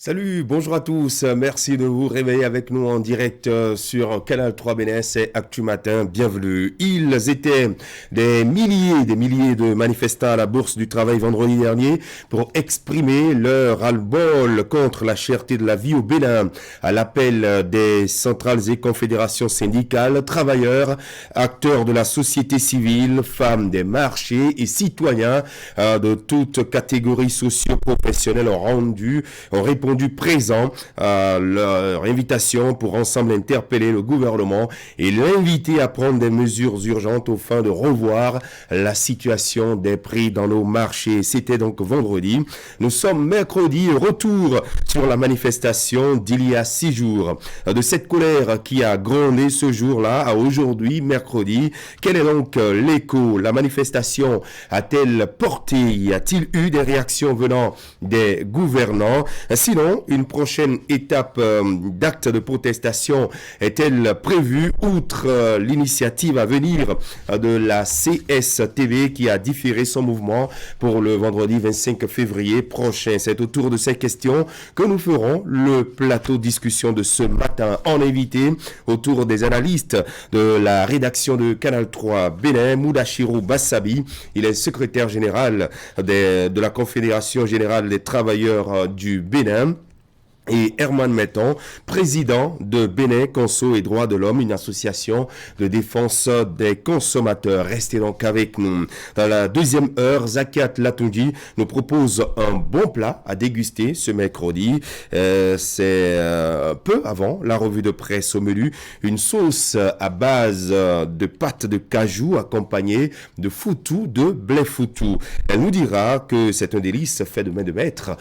Salut, bonjour à tous. Merci de vous réveiller avec nous en direct sur Canal 3 BNS et Actu Matin. Bienvenue. Ils étaient des milliers de manifestants à la Bourse du Travail vendredi dernier pour exprimer leur ras-le-bol contre la cherté de la vie au Bénin. À l'appel des centrales et confédérations syndicales, travailleurs, acteurs de la société civile, femmes des marchés et citoyens de toutes catégories socio-professionnelles ont répondu présent à leur invitation pour ensemble interpeller le gouvernement et l'inviter à prendre des mesures urgentes au fin de revoir la situation des prix dans nos marchés. C'était donc vendredi. Nous sommes mercredi, retour sur la manifestation d'il y a 6 jours. De cette colère qui a grondé ce jour-là à aujourd'hui, mercredi, quel est donc l'écho? La manifestation a-t-elle porté? Y a-t-il eu des réactions venant des gouvernants? Sinon, une prochaine étape d'acte de protestation est-elle prévue outre l'initiative à venir de la CSTV qui a différé son mouvement pour le vendredi 25 février prochain? C'est autour de ces questions que nous ferons le plateau discussion de ce matin en invité autour des analystes de la rédaction de Canal 3 Bénin, Moudachirou Bassabi. Il est secrétaire général de la Confédération générale des travailleurs du Bénin. Et Herman Metton, président de Bénin Conso et Droits de l'Homme, une association de défense des consommateurs. Restez donc avec nous. Dans la deuxième heure, Zakiat Latunji nous propose un bon plat à déguster ce mercredi. C'est peu avant la revue de presse au menu. Une sauce à base de pâte de cajou accompagnée de foutou, de blé foutou. Elle nous dira que c'est un délice fait de main de maître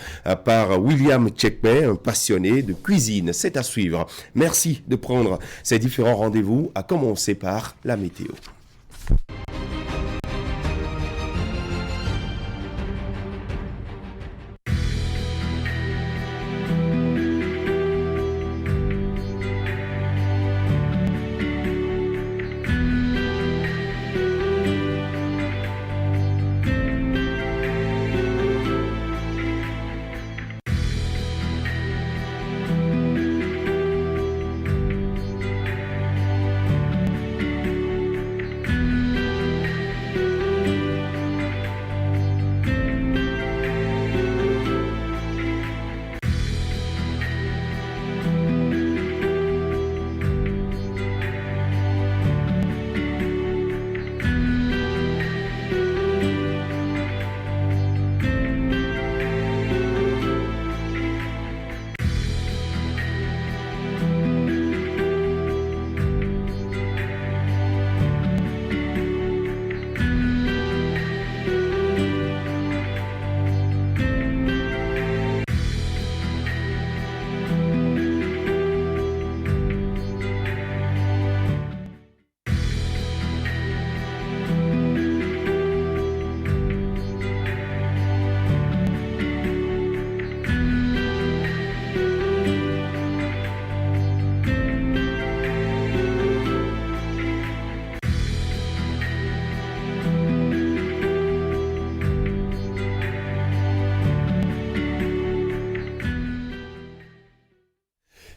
par William Tchekme, un passionné de cuisine. C'est à suivre. Merci de prendre ces différents rendez-vous, à commencer par la météo.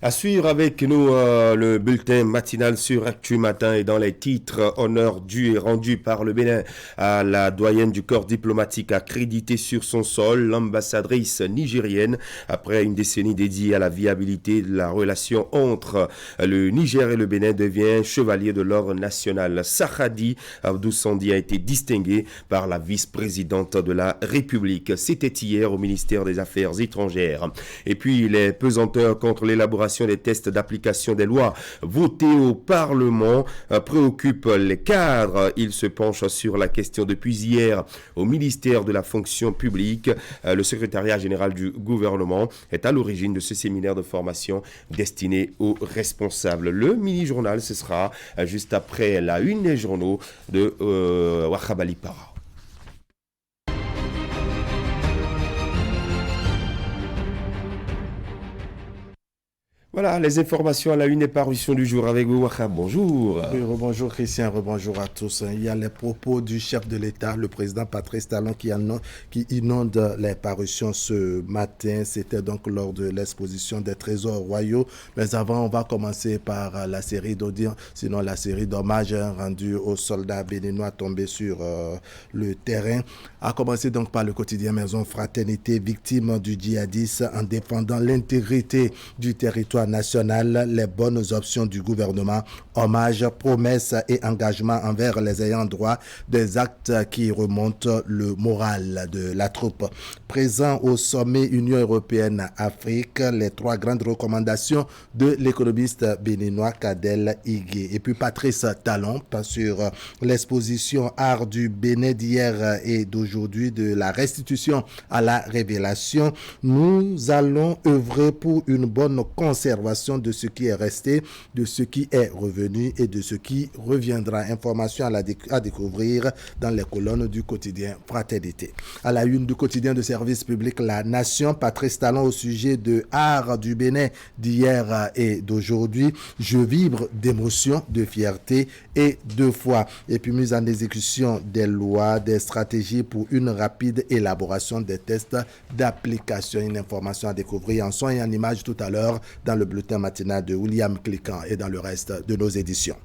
À suivre avec nous le bulletin matinal sur Actu Matin et dans les titres, honneur dû et rendu par le Bénin à la doyenne du corps diplomatique accrédité sur son sol, l'ambassadrice nigérienne, après une décennie dédiée à la viabilité de la relation entre le Niger et le Bénin, devient chevalier de l'ordre national. Sahadi Abdou Sandi a été distingué par la vice-présidente de la République. C'était hier au ministère des Affaires étrangères. Et puis les pesanteurs contre l'élaboration des tests d'application des lois votées au Parlement préoccupent les cadres. Ils se penchent sur la question depuis hier au ministère de la fonction publique. Le secrétariat général du gouvernement est à l'origine de ce séminaire de formation destiné aux responsables. Le mini-journal, ce sera juste après la une des journaux de Wakhabali Para. Voilà, les informations à la une et parution du jour avec vous, Wahab. Bonjour. Oui, rebonjour Christian, rebonjour à tous. Il y a les propos du chef de l'État, le président Patrice Talon, qui inonde les parutions ce matin. C'était donc lors de l'exposition des trésors royaux. Mais avant, on va commencer par la série d'hommages rendus aux soldats béninois tombés sur le terrain. A commencer donc par le quotidien Maison Fraternité, victime du djihadisme en défendant l'intégrité du territoire national, les bonnes options du gouvernement, hommage, promesses et engagement envers les ayants droit, des actes qui remontent le moral de la troupe. Présent au sommet Union européenne-Afrique, les 3 grandes recommandations de l'économiste béninois Kadel Higué. Et puis Patrice Talon sur l'exposition Art du Bénin d'hier et d'aujourd'hui de la restitution à la révélation. Nous allons œuvrer pour une bonne conservation de ce qui est resté, de ce qui est revenu et de ce qui reviendra. Information à découvrir dans les colonnes du quotidien Fraternité. À la une du quotidien de service public La Nation, Patrice Talon au sujet de Art du Bénin d'hier et d'aujourd'hui. Je vibre d'émotion, de fierté et de foi. Et puis mise en exécution des lois, des stratégies pour une rapide élaboration des tests d'application. Une information à découvrir en son et en image tout à l'heure dans le bulletin matinal de William Cliquant et dans le reste de nos éditions.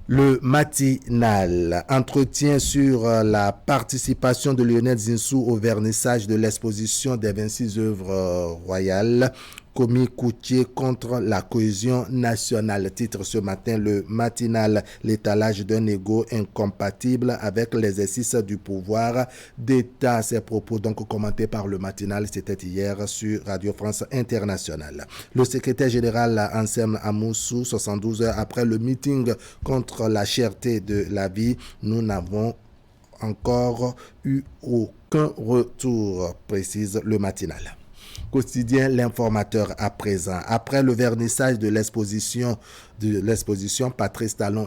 Le matinal, entretien sur la participation de Lionel Zinsou au vernissage de l'exposition des 26 œuvres royales. Komi Koutié contre la cohésion nationale. Titre ce matin, le matinal, l'étalage d'un ego incompatible avec l'exercice du pouvoir d'État. Ces propos donc commentés par le matinal, c'était hier sur Radio France Internationale. Le secrétaire général Ansem Amoussou, 72 heures après le meeting contre la cherté de la vie, nous n'avons encore eu aucun retour, précise le matinal. Quotidien L'Informateur à présent. Après le vernissage de l'exposition, Patrice Talon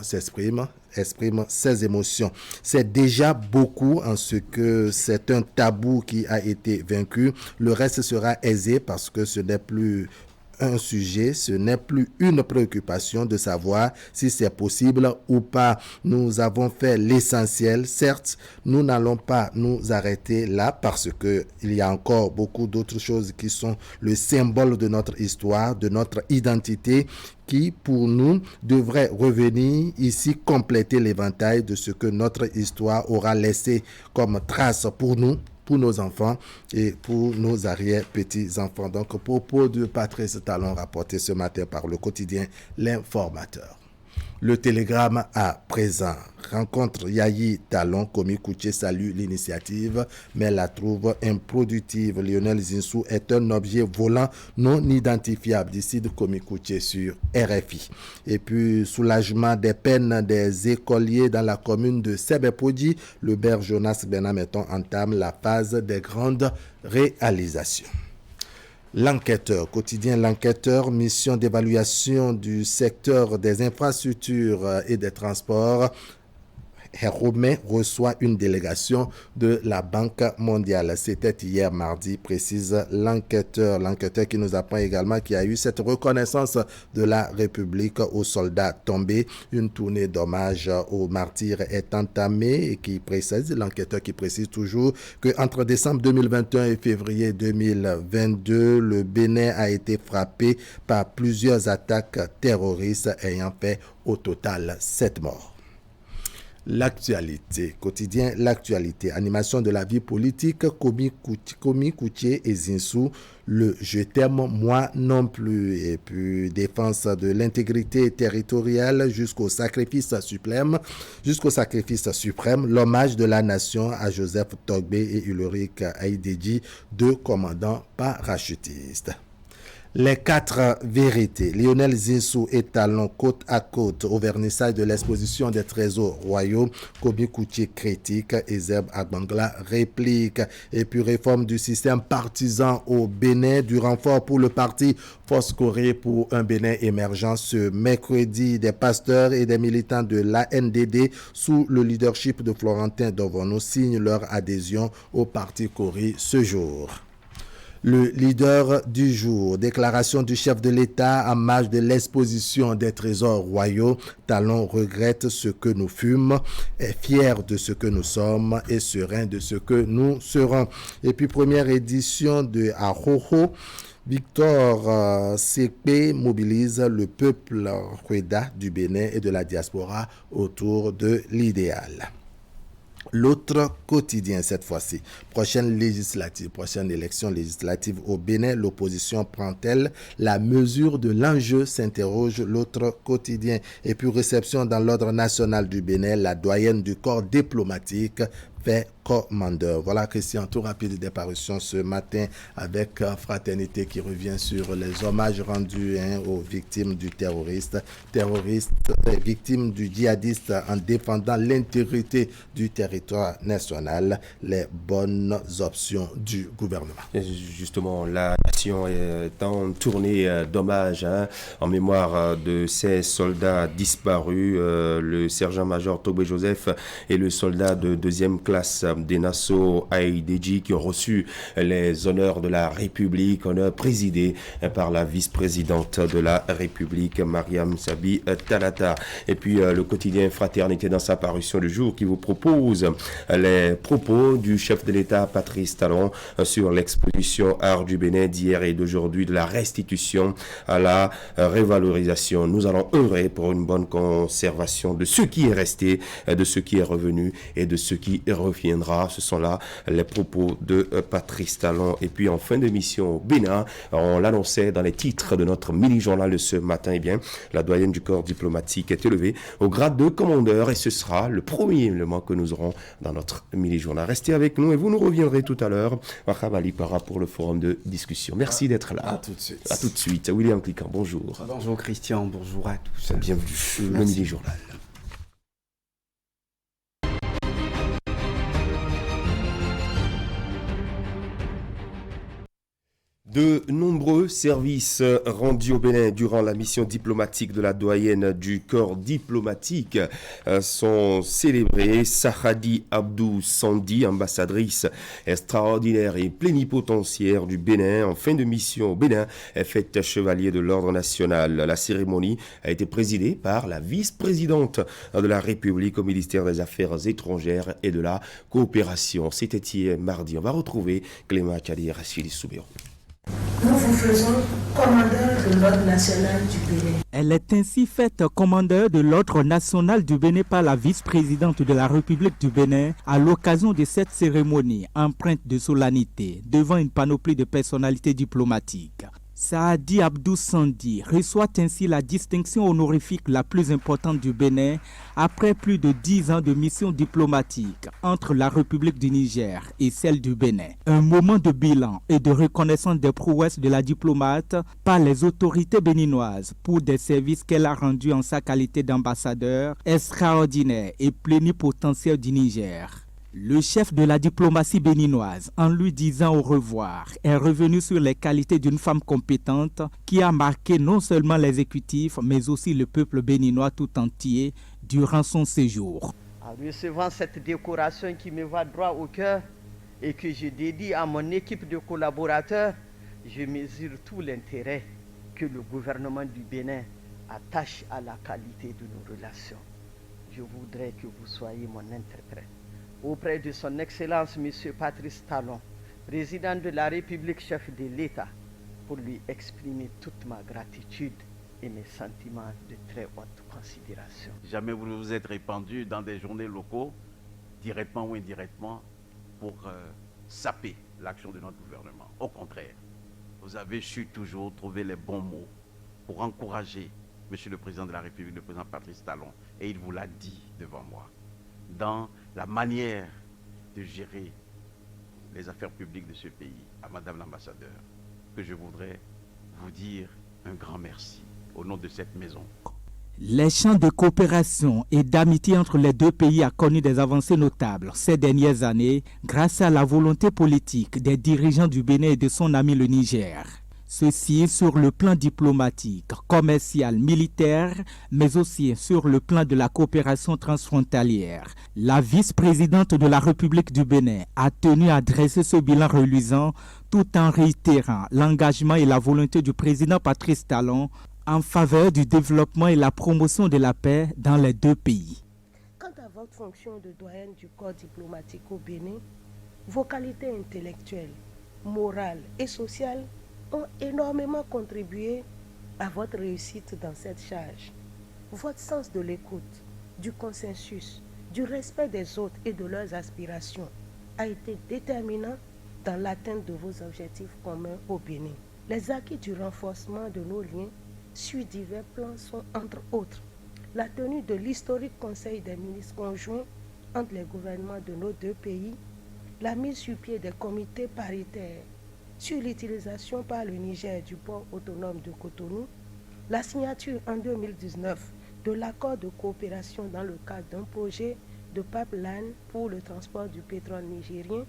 exprime ses émotions. C'est déjà beaucoup en ce que c'est un tabou qui a été vaincu. Le reste sera aisé parce que ce n'est plus un sujet, ce n'est plus une préoccupation de savoir si c'est possible ou pas. Nous avons fait l'essentiel. Certes, nous n'allons pas nous arrêter là parce que il y a encore beaucoup d'autres choses qui sont le symbole de notre histoire, de notre identité, qui pour nous devrait revenir ici compléter l'éventail de ce que notre histoire aura laissé comme trace pour nous, pour nos enfants et pour nos arrière-petits-enfants. Donc, propos de Patrice Talon rapporté ce matin par le quotidien L'Informateur. Le télégramme à présent. Rencontre Yayi Talon, Komi Koutié salue l'initiative, mais la trouve improductive. Lionel Zinsou est un objet volant non identifiable, décide Komi Koutié sur RFI. Et puis, soulagement des peines des écoliers dans la commune de Sebepodi, le maire Jonas Benameton entame la phase des grandes réalisations. L'enquêteur, quotidien L'Enquêteur, mission d'évaluation du secteur des infrastructures et des transports. Héromet reçoit une délégation de la Banque mondiale. C'était hier mardi, précise l'enquêteur. L'enquêteur qui nous apprend également qu'il y a eu cette reconnaissance de la République aux soldats tombés. Une tournée d'hommage aux martyrs est entamée et qui précise, l'enquêteur qui précise toujours qu'entre décembre 2021 et février 2022, le Bénin a été frappé par plusieurs attaques terroristes ayant fait au total 7 morts. L'actualité, quotidien L'Actualité, animation de la vie politique, Komi Koutié et Zinsou, le je t'aime moi non plus, et puis défense de l'intégrité territoriale jusqu'au sacrifice suprême, l'hommage de la nation à Joseph Togbé et Ulrich Aïdedji, 2 commandants parachutistes. Les 4 vérités. Lionel Zinsou et Talon côte à côte au vernissage de l'exposition des trésors royaux. Komi Koutié critique et Zeb Agbangla réplique. Et puis réforme du système partisan au Bénin, du renfort pour le parti Force Corée pour un Bénin émergent ce mercredi. Des pasteurs et des militants de l'ANDD sous le leadership de Florentin Dovono signent leur adhésion au parti Corée ce jour. Le leader du jour, déclaration du chef de l'État en marge de l'exposition des trésors royaux. Talon regrette ce que nous fûmes, est fier de ce que nous sommes et serein de ce que nous serons. Et puis première édition de Ahoho. Victor Sekpe mobilise le peuple Kweda du Bénin et de la diaspora autour de l'idéal. L'autre quotidien cette fois-ci, prochaine élection législative au Bénin, l'opposition prend-elle la mesure de l'enjeu, s'interroge l'autre quotidien. Et puis réception dans l'ordre national du Bénin, la doyenne du corps diplomatique fait commandeur. Voilà Christian, tout rapide des parutions ce matin avec Fraternité qui revient sur les hommages rendus aux victimes du terroriste, victimes du djihadiste en défendant l'intégrité du territoire national, les bonnes options du gouvernement. Et justement, la nation est en tournée d'hommage en mémoire de ces soldats disparus, le sergent-major Tobé Joseph et le soldat de deuxième classe Denasso Aïdeji qui ont reçu les honneurs de la République, honneurs présidés par la vice-présidente de la République, Mariam Sabi Talata. Et puis le quotidien Fraternité dans sa parution du jour qui vous propose les propos du chef de l'État Patrice Talon sur l'exposition Art du Bénin d'hier et d'aujourd'hui, de la restitution à la révalorisation. Nous allons œuvrer pour une bonne conservation de ce qui est resté, de ce qui est revenu et de ce qui reviendra. Ce sont là les propos de Patrice Talon. Et puis en fin d'émission au Bénin, on l'annonçait dans les titres de notre mini-journal de ce matin, eh bien, la doyenne du corps diplomatique est élevée au grade de commandeur et ce sera le premier élément que nous aurons dans notre mini-journal. Restez avec nous et vous nous reviendrez tout à l'heure. Wakhabali Para pour le forum de discussion. Merci d'être là. À tout de suite. À tout de suite. William Cliquant, bonjour. Bonjour Christian, bonjour à tous. Bienvenue. Le mini-journal. De nombreux services rendus au Bénin durant la mission diplomatique de la doyenne du corps diplomatique sont célébrés. Sahadi Abdou Sandi, ambassadrice extraordinaire et plénipotentiaire du Bénin en fin de mission au Bénin, est faite chevalier de l'ordre national. La cérémonie a été présidée par la vice-présidente de la République au ministère des Affaires étrangères et de la coopération. C'était hier mardi. On va retrouver Clément Tchadi et Rachid Soubéro. Nous vous faisons commandeur de l'ordre national du Bénin. Elle est ainsi faite commandeur de l'ordre national du Bénin par la vice-présidente de la République du Bénin à l'occasion de cette cérémonie empreinte de solennité devant une panoplie de personnalités diplomatiques. Sahadi Abdou Sandi reçoit ainsi la distinction honorifique la plus importante du Bénin après plus de 10 ans de mission diplomatique entre la République du Niger et celle du Bénin. Un moment de bilan et de reconnaissance des prouesses de la diplomate par les autorités béninoises pour des services qu'elle a rendus en sa qualité d'ambassadeur extraordinaire et plénipotentiaire du Niger. Le chef de la diplomatie béninoise, en lui disant au revoir, est revenu sur les qualités d'une femme compétente qui a marqué non seulement l'exécutif, mais aussi le peuple béninois tout entier durant son séjour. En recevant cette décoration qui me va droit au cœur et que je dédie à mon équipe de collaborateurs, je mesure tout l'intérêt que le gouvernement du Bénin attache à la qualité de nos relations. Je voudrais que vous soyez mon interprète auprès de son Excellence M. Patrice Talon, président de la République, chef de l'État, pour lui exprimer toute ma gratitude et mes sentiments de très haute considération. Jamais vous ne vous êtes répandu dans des journées locaux, directement ou indirectement, pour saper l'action de notre gouvernement. Au contraire, vous avez su toujours trouver les bons mots pour encourager M. le Président de la République, le Président Patrice Talon, et il vous l'a dit devant moi, dans la manière de gérer les affaires publiques de ce pays, à Madame l'ambassadeur, que je voudrais vous dire un grand merci au nom de cette maison. Les champs de coopération et d'amitié entre les deux pays a connu des avancées notables ces dernières années grâce à la volonté politique des dirigeants du Bénin et de son ami le Niger. Ceci sur le plan diplomatique, commercial, militaire, mais aussi sur le plan de la coopération transfrontalière. La vice-présidente de la République du Bénin a tenu à dresser ce bilan reluisant tout en réitérant l'engagement et la volonté du président Patrice Talon en faveur du développement et la promotion de la paix dans les deux pays. Quant à votre fonction de doyenne du corps diplomatique au Bénin, vos qualités intellectuelles, morales et sociales ont énormément contribué à votre réussite dans cette charge. Votre sens de l'écoute, du consensus, du respect des autres et de leurs aspirations a été déterminant dans l'atteinte de vos objectifs communs au Bénin. Les acquis du renforcement de nos liens sur divers plans sont entre autres la tenue de l'historique Conseil des ministres conjoints entre les gouvernements de nos deux pays, la mise sur pied des comités paritaires sur l'utilisation par le Niger du port autonome de Cotonou, la signature en 2019 de l'accord de coopération dans le cadre d'un projet de pipeline pour le transport du pétrole nigérien,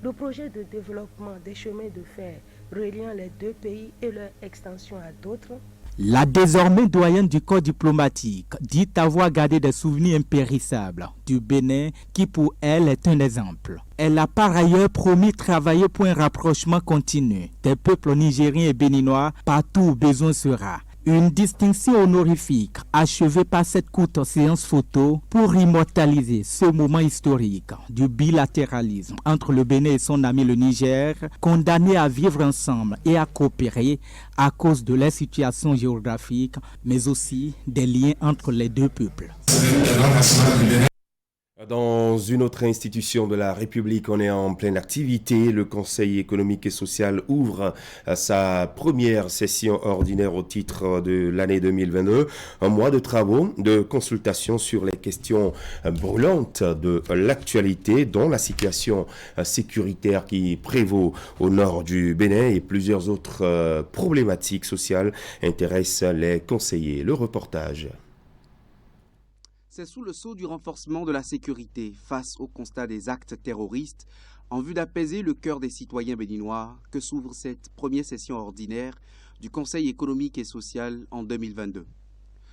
le projet de développement des chemins de fer reliant les deux pays et leur extension à d'autres. La désormais doyenne du corps diplomatique dit avoir gardé des souvenirs impérissables du Bénin qui pour elle est un exemple. Elle a par ailleurs promis travailler pour un rapprochement continu des peuples nigériens et béninois partout où besoin sera. Une distinction honorifique achevée par cette courte séance photo pour immortaliser ce moment historique du bilatéralisme entre le Bénin et son ami le Niger, condamnés à vivre ensemble et à coopérer à cause de leur situation géographique, mais aussi des liens entre les deux peuples. Dans une autre institution de la République, on est en pleine activité. Le Conseil économique et social ouvre sa première session ordinaire au titre de l'année 2022. Un mois de travaux, de consultation sur les questions brûlantes de l'actualité, dont la situation sécuritaire qui prévaut au nord du Bénin et plusieurs autres problématiques sociales intéressent les conseillers. Le reportage. C'est sous le sceau du renforcement de la sécurité face au constat des actes terroristes en vue d'apaiser le cœur des citoyens béninois que s'ouvre cette première session ordinaire du Conseil économique et social en 2022.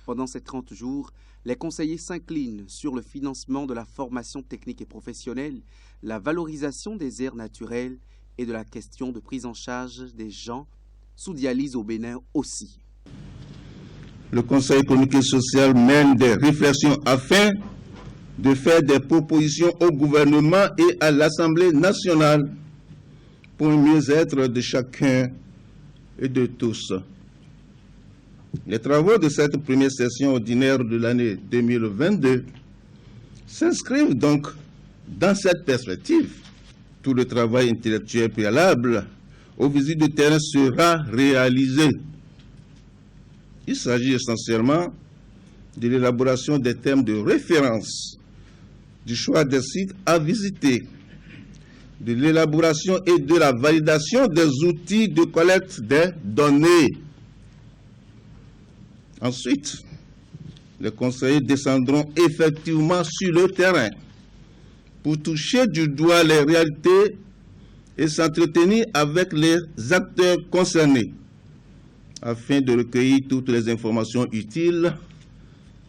Pendant ces 30 jours, les conseillers s'inclinent sur le financement de la formation technique et professionnelle, la valorisation des aires naturelles et de la question de prise en charge des gens sous dialyse au Bénin aussi. Le Conseil économique et social mène des réflexions afin de faire des propositions au gouvernement et à l'Assemblée nationale pour un mieux-être de chacun et de tous. Les travaux de cette première session ordinaire de l'année 2022 s'inscrivent donc dans cette perspective. Tout le travail intellectuel préalable aux visites de terrain sera réalisé. Il s'agit essentiellement de l'élaboration des thèmes de référence, du choix des sites à visiter, de l'élaboration et de la validation des outils de collecte des données. Ensuite, les conseillers descendront effectivement sur le terrain pour toucher du doigt les réalités et s'entretenir avec les acteurs concernés, afin de recueillir toutes les informations utiles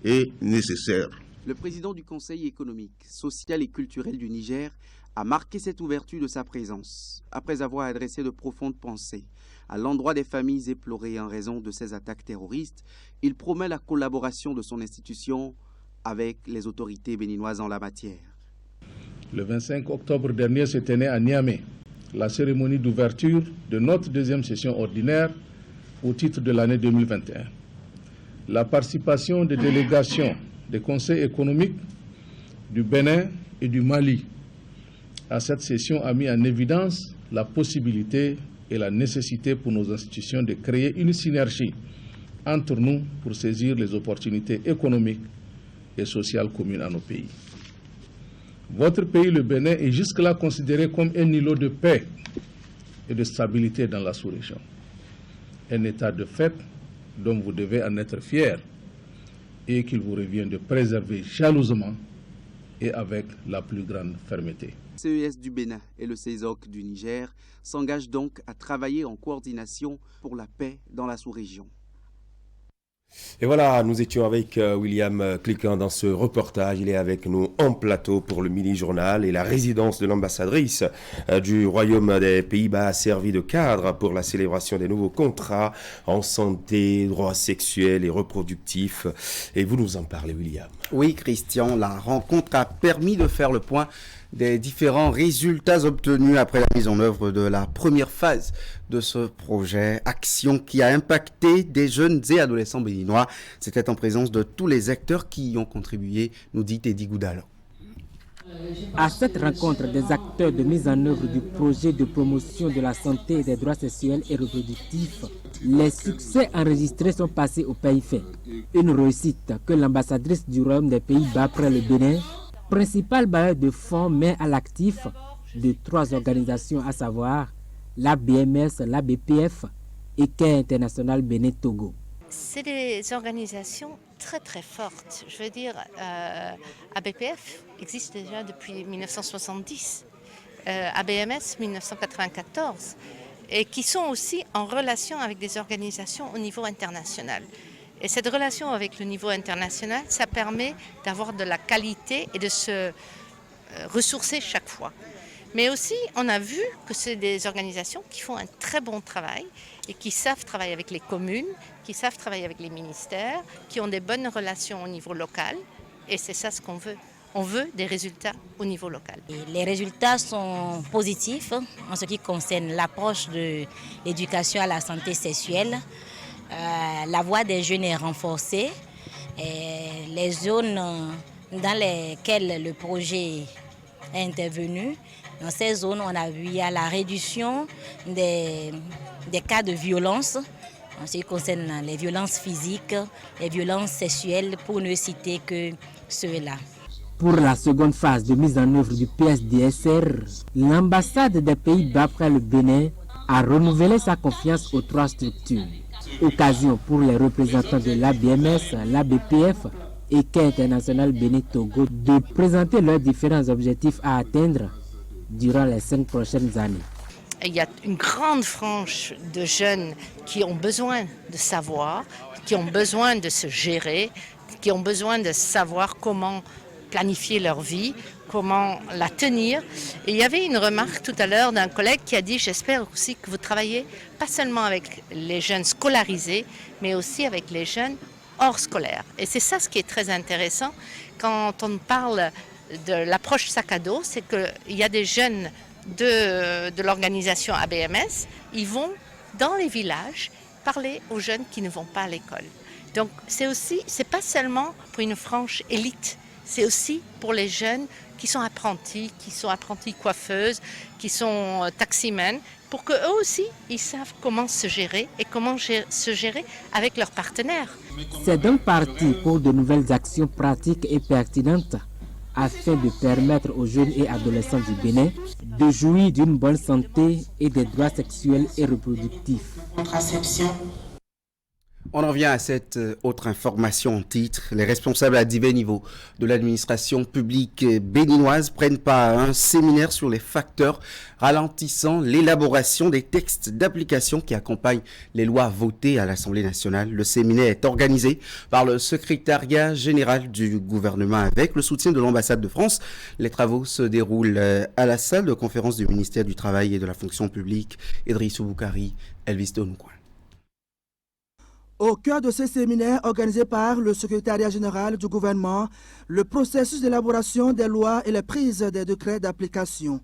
et nécessaires. Le président du Conseil économique, social et culturel du Niger a marqué cette ouverture de sa présence, après avoir adressé de profondes pensées à l'endroit des familles éplorées en raison de ces attaques terroristes. Il promet la collaboration de son institution avec les autorités béninoises en la matière. Le 25 octobre dernier se tenait à Niamey la cérémonie d'ouverture de notre deuxième session ordinaire au titre de l'année 2021. La participation des délégations des conseils économiques du Bénin et du Mali à cette session a mis en évidence la possibilité et la nécessité pour nos institutions de créer une synergie entre nous pour saisir les opportunités économiques et sociales communes à nos pays. Votre pays, le Bénin, est jusque-là considéré comme un îlot de paix et de stabilité dans la sous-région. Un état de fait dont vous devez en être fiers et qu'il vous revient de préserver jalousement et avec la plus grande fermeté. CES du Bénin et le CESOC du Niger s'engagent donc à travailler en coordination pour la paix dans la sous-région. Et voilà, nous étions avec William Cliquant dans ce reportage. Il est avec nous en plateau pour le mini-journal et la résidence de l'ambassadrice du Royaume des Pays-Bas a servi de cadre pour la célébration des nouveaux contrats en santé, droits sexuels et reproductifs. Et vous nous en parlez, William. Oui, Christian, la rencontre a permis de faire le point des différents résultats obtenus après la mise en œuvre de la première phase de ce projet Action qui a impacté des jeunes et adolescents béninois. C'était en présence de tous les acteurs qui y ont contribué, nous dit Teddy Goudal. À cette rencontre des acteurs de mise en œuvre du projet de promotion de la santé et des droits sexuels et reproductifs, les succès enregistrés sont passés au pays fait. Une réussite que l'ambassadrice du Royaume des Pays-Bas après le Bénin, principal bailleur de fonds, met à l'actif de 3 organisations, à savoir la BMS, la BPF et Care International Bénin Togo. C'est des organisations très très fortes. Je veux dire, ABPF existe déjà depuis 1970, ABMS 1994, et qui sont aussi en relation avec des organisations au niveau international. Et cette relation avec le niveau international, ça permet d'avoir de la qualité et de se ressourcer chaque fois. Mais aussi, on a vu que c'est des organisations qui font un très bon travail et qui savent travailler avec les communes, qui savent travailler avec les ministères, qui ont des bonnes relations au niveau local. Et c'est ça ce qu'on veut. On veut des résultats au niveau local. Les résultats sont positifs en ce qui concerne l'approche de l'éducation à la santé sexuelle. La voix des jeunes est renforcée. Et les zones dans lesquelles le projet est intervenu, dans ces zones, on a vu il y a la réduction des cas de violence en ce qui concerne les violences physiques, les violences sexuelles, pour ne citer que ceux-là. Pour la seconde phase de mise en œuvre du PSDSR, l'ambassade des Pays-Bas après le Bénin a renouvelé sa confiance aux 3 structures. Occasion pour les représentants de l'ABMS, l'ABPF et Care International Bénin Togo de présenter leurs différents objectifs à atteindre durant les 5 prochaines années. Il y a une grande frange de jeunes qui ont besoin de savoir, qui ont besoin de se gérer, qui ont besoin de savoir comment planifier leur vie, comment la tenir. Et il y avait une remarque tout à l'heure d'un collègue qui a dit « J'espère aussi que vous travaillez pas seulement avec les jeunes scolarisés, mais aussi avec les jeunes hors scolaire. » Et c'est ça ce qui est très intéressant quand on parle de l'approche sac à dos, c'est qu'il y a des jeunes de l'organisation ABMS, ils vont dans les villages parler aux jeunes qui ne vont pas à l'école. Donc c'est pas seulement pour une frange élite, c'est aussi pour les jeunes qui sont apprentis coiffeuses, qui sont taximens, pour qu'eux aussi, ils savent comment se gérer et comment se gérer avec leurs partenaires. C'est donc parti pour de nouvelles actions pratiques et pertinentes afin de permettre aux jeunes et adolescents du Bénin de jouir d'une bonne santé et des droits sexuels et reproductifs. On en vient à cette autre information en titre. Les responsables à divers niveaux de l'administration publique béninoise prennent part à un séminaire sur les facteurs ralentissant l'élaboration des textes d'application qui accompagnent les lois votées à l'Assemblée nationale. Le séminaire est organisé par le secrétariat général du gouvernement avec le soutien de l'ambassade de France. Les travaux se déroulent à la salle de conférence du ministère du Travail et de la fonction publique. Idrissou Boukari, Elvis Donoukoua. Au cœur de ce séminaire organisé par le secrétariat général du gouvernement, le processus d'élaboration des lois et les prises des décrets d'application.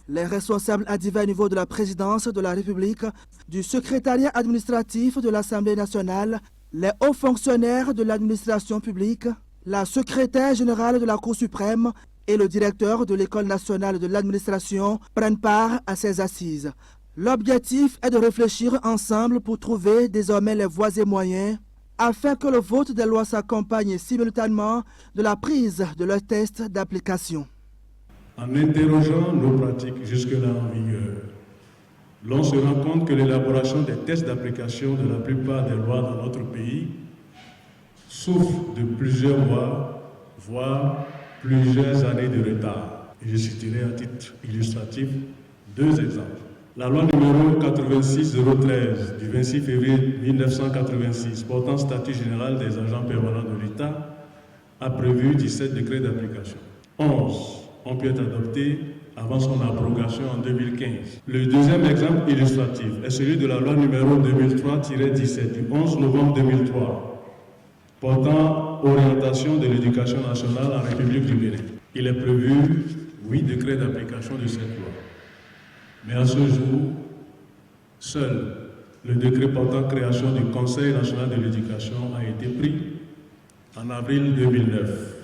Les responsables à divers niveaux de la présidence de la République, du secrétariat administratif de l'Assemblée nationale, les hauts fonctionnaires de l'administration publique, la secrétaire générale de la Cour suprême et le directeur de l'École nationale de l'administration prennent part à ces assises. L'objectif est de réfléchir ensemble pour trouver désormais les voies et moyens afin que le vote des lois s'accompagne simultanément de la prise de leurs tests d'application. En interrogeant nos pratiques jusque-là en vigueur, l'on se rend compte que l'élaboration des tests d'application de la plupart des lois dans notre pays souffre de plusieurs mois, voire plusieurs années de retard. Et je citerai à titre illustratif 2 exemples. La loi numéro 86-013 du 26 février 1986 portant statut général des agents permanents de l'État a prévu 17 décrets d'application. 11 ont pu être adoptés avant son abrogation en 2015. Le deuxième exemple illustratif est celui de la loi numéro 2003-17 du 11 novembre 2003 portant orientation de l'éducation nationale en République du Bénin. Il est prévu 8 décrets d'application de cette loi. Mais à ce jour, seul le décret portant création du Conseil national de l'éducation a été pris en avril 2009.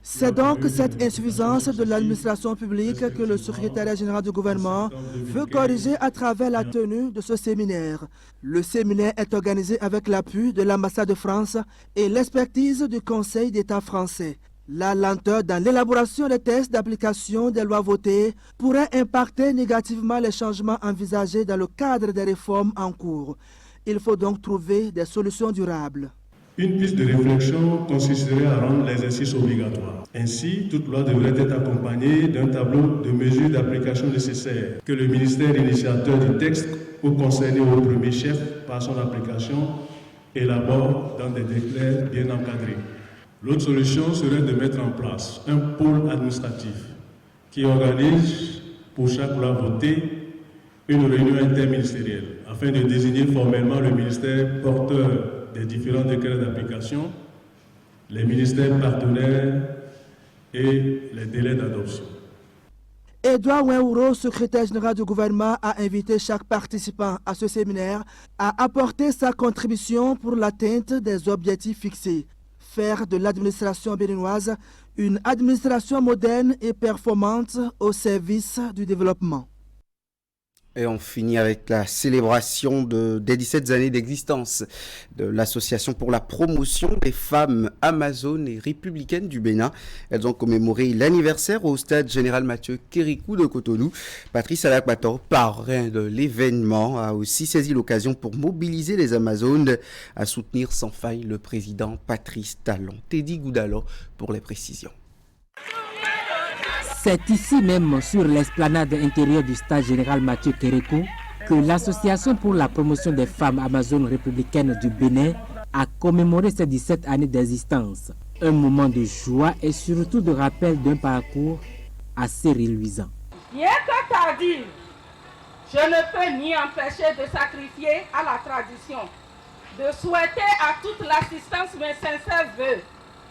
C'est donc cette insuffisance de l'administration publique que le secrétariat général du gouvernement veut corriger à travers la tenue de ce séminaire. Le séminaire est organisé avec l'appui de l'ambassade de France et l'expertise du Conseil d'État français. La lenteur dans l'élaboration des tests d'application des lois votées pourrait impacter négativement les changements envisagés dans le cadre des réformes en cours. Il faut donc trouver des solutions durables. Une piste de réflexion consisterait à rendre l'exercice obligatoire. Ainsi, toute loi devrait être accompagnée d'un tableau de mesures d'application nécessaires que le ministère initiateur du texte ou concerné au premier chef par son application élabore dans des décrets bien encadrés. L'autre solution serait de mettre en place un pôle administratif qui organise pour chaque loi votée une réunion interministérielle afin de désigner formellement le ministère porteur des différents décrets d'application, les ministères partenaires et les délais d'adoption. Edouard Ouenhouro, secrétaire général du gouvernement, a invité chaque participant à ce séminaire à apporter sa contribution pour l'atteinte des objectifs fixés. Faire de l'administration béninoise une administration moderne et performante au service du développement. Et on finit avec la célébration des 17 années d'existence de l'Association pour la promotion des femmes amazones et républicaines du Bénin. Elles ont commémoré l'anniversaire au stade général Mathieu Kérékou de Cotonou. Patrice Alakbator, parrain de l'événement, a aussi saisi l'occasion pour mobiliser les Amazones à soutenir sans faille le président Patrice Talon. Teddy Goudalo pour les précisions. C'est ici même, sur l'esplanade intérieure du stade général Mathieu Kérékou, que l'Association pour la promotion des femmes amazones républicaines du Bénin a commémoré ses 17 années d'existence. Un moment de joie et surtout de rappel d'un parcours assez reluisant. Bien que tardive, je ne peux ni empêcher de sacrifier à la tradition, de souhaiter à toute l'assistance mes sincères vœux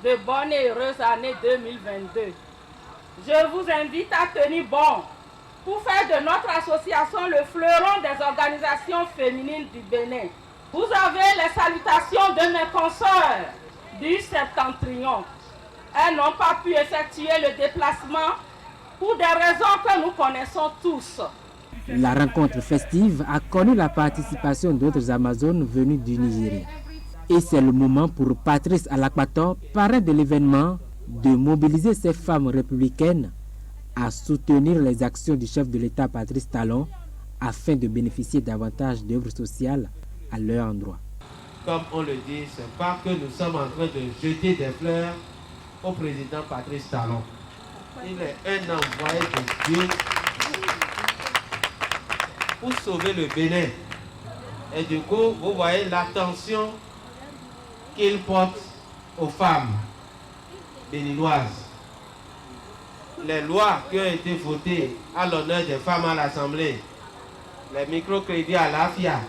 de bonnes et heureuses années 2022. Je vous invite à tenir bon pour faire de notre association le fleuron des organisations féminines du Bénin. Vous avez les salutations de mes consoeurs du Septentrion. Elles n'ont pas pu effectuer le déplacement pour des raisons que nous connaissons tous. La rencontre festive a connu la participation d'autres Amazones venues du Nigeria. Et c'est le moment pour Patrice Alakbator, parrain de l'événement, de mobiliser ces femmes républicaines à soutenir les actions du chef de l'État Patrice Talon afin de bénéficier davantage d'œuvres sociales à leur endroit. Comme on le dit, c'est pas que nous sommes en train de jeter des fleurs au président Patrice Talon. Il est un envoyé de Dieu pour sauver le Bénin. Et du coup, vous voyez l'attention qu'il porte aux femmes béninoises. Les lois qui ont été votées à l'honneur des femmes à l'Assemblée, les microcrédits à l'AFIA,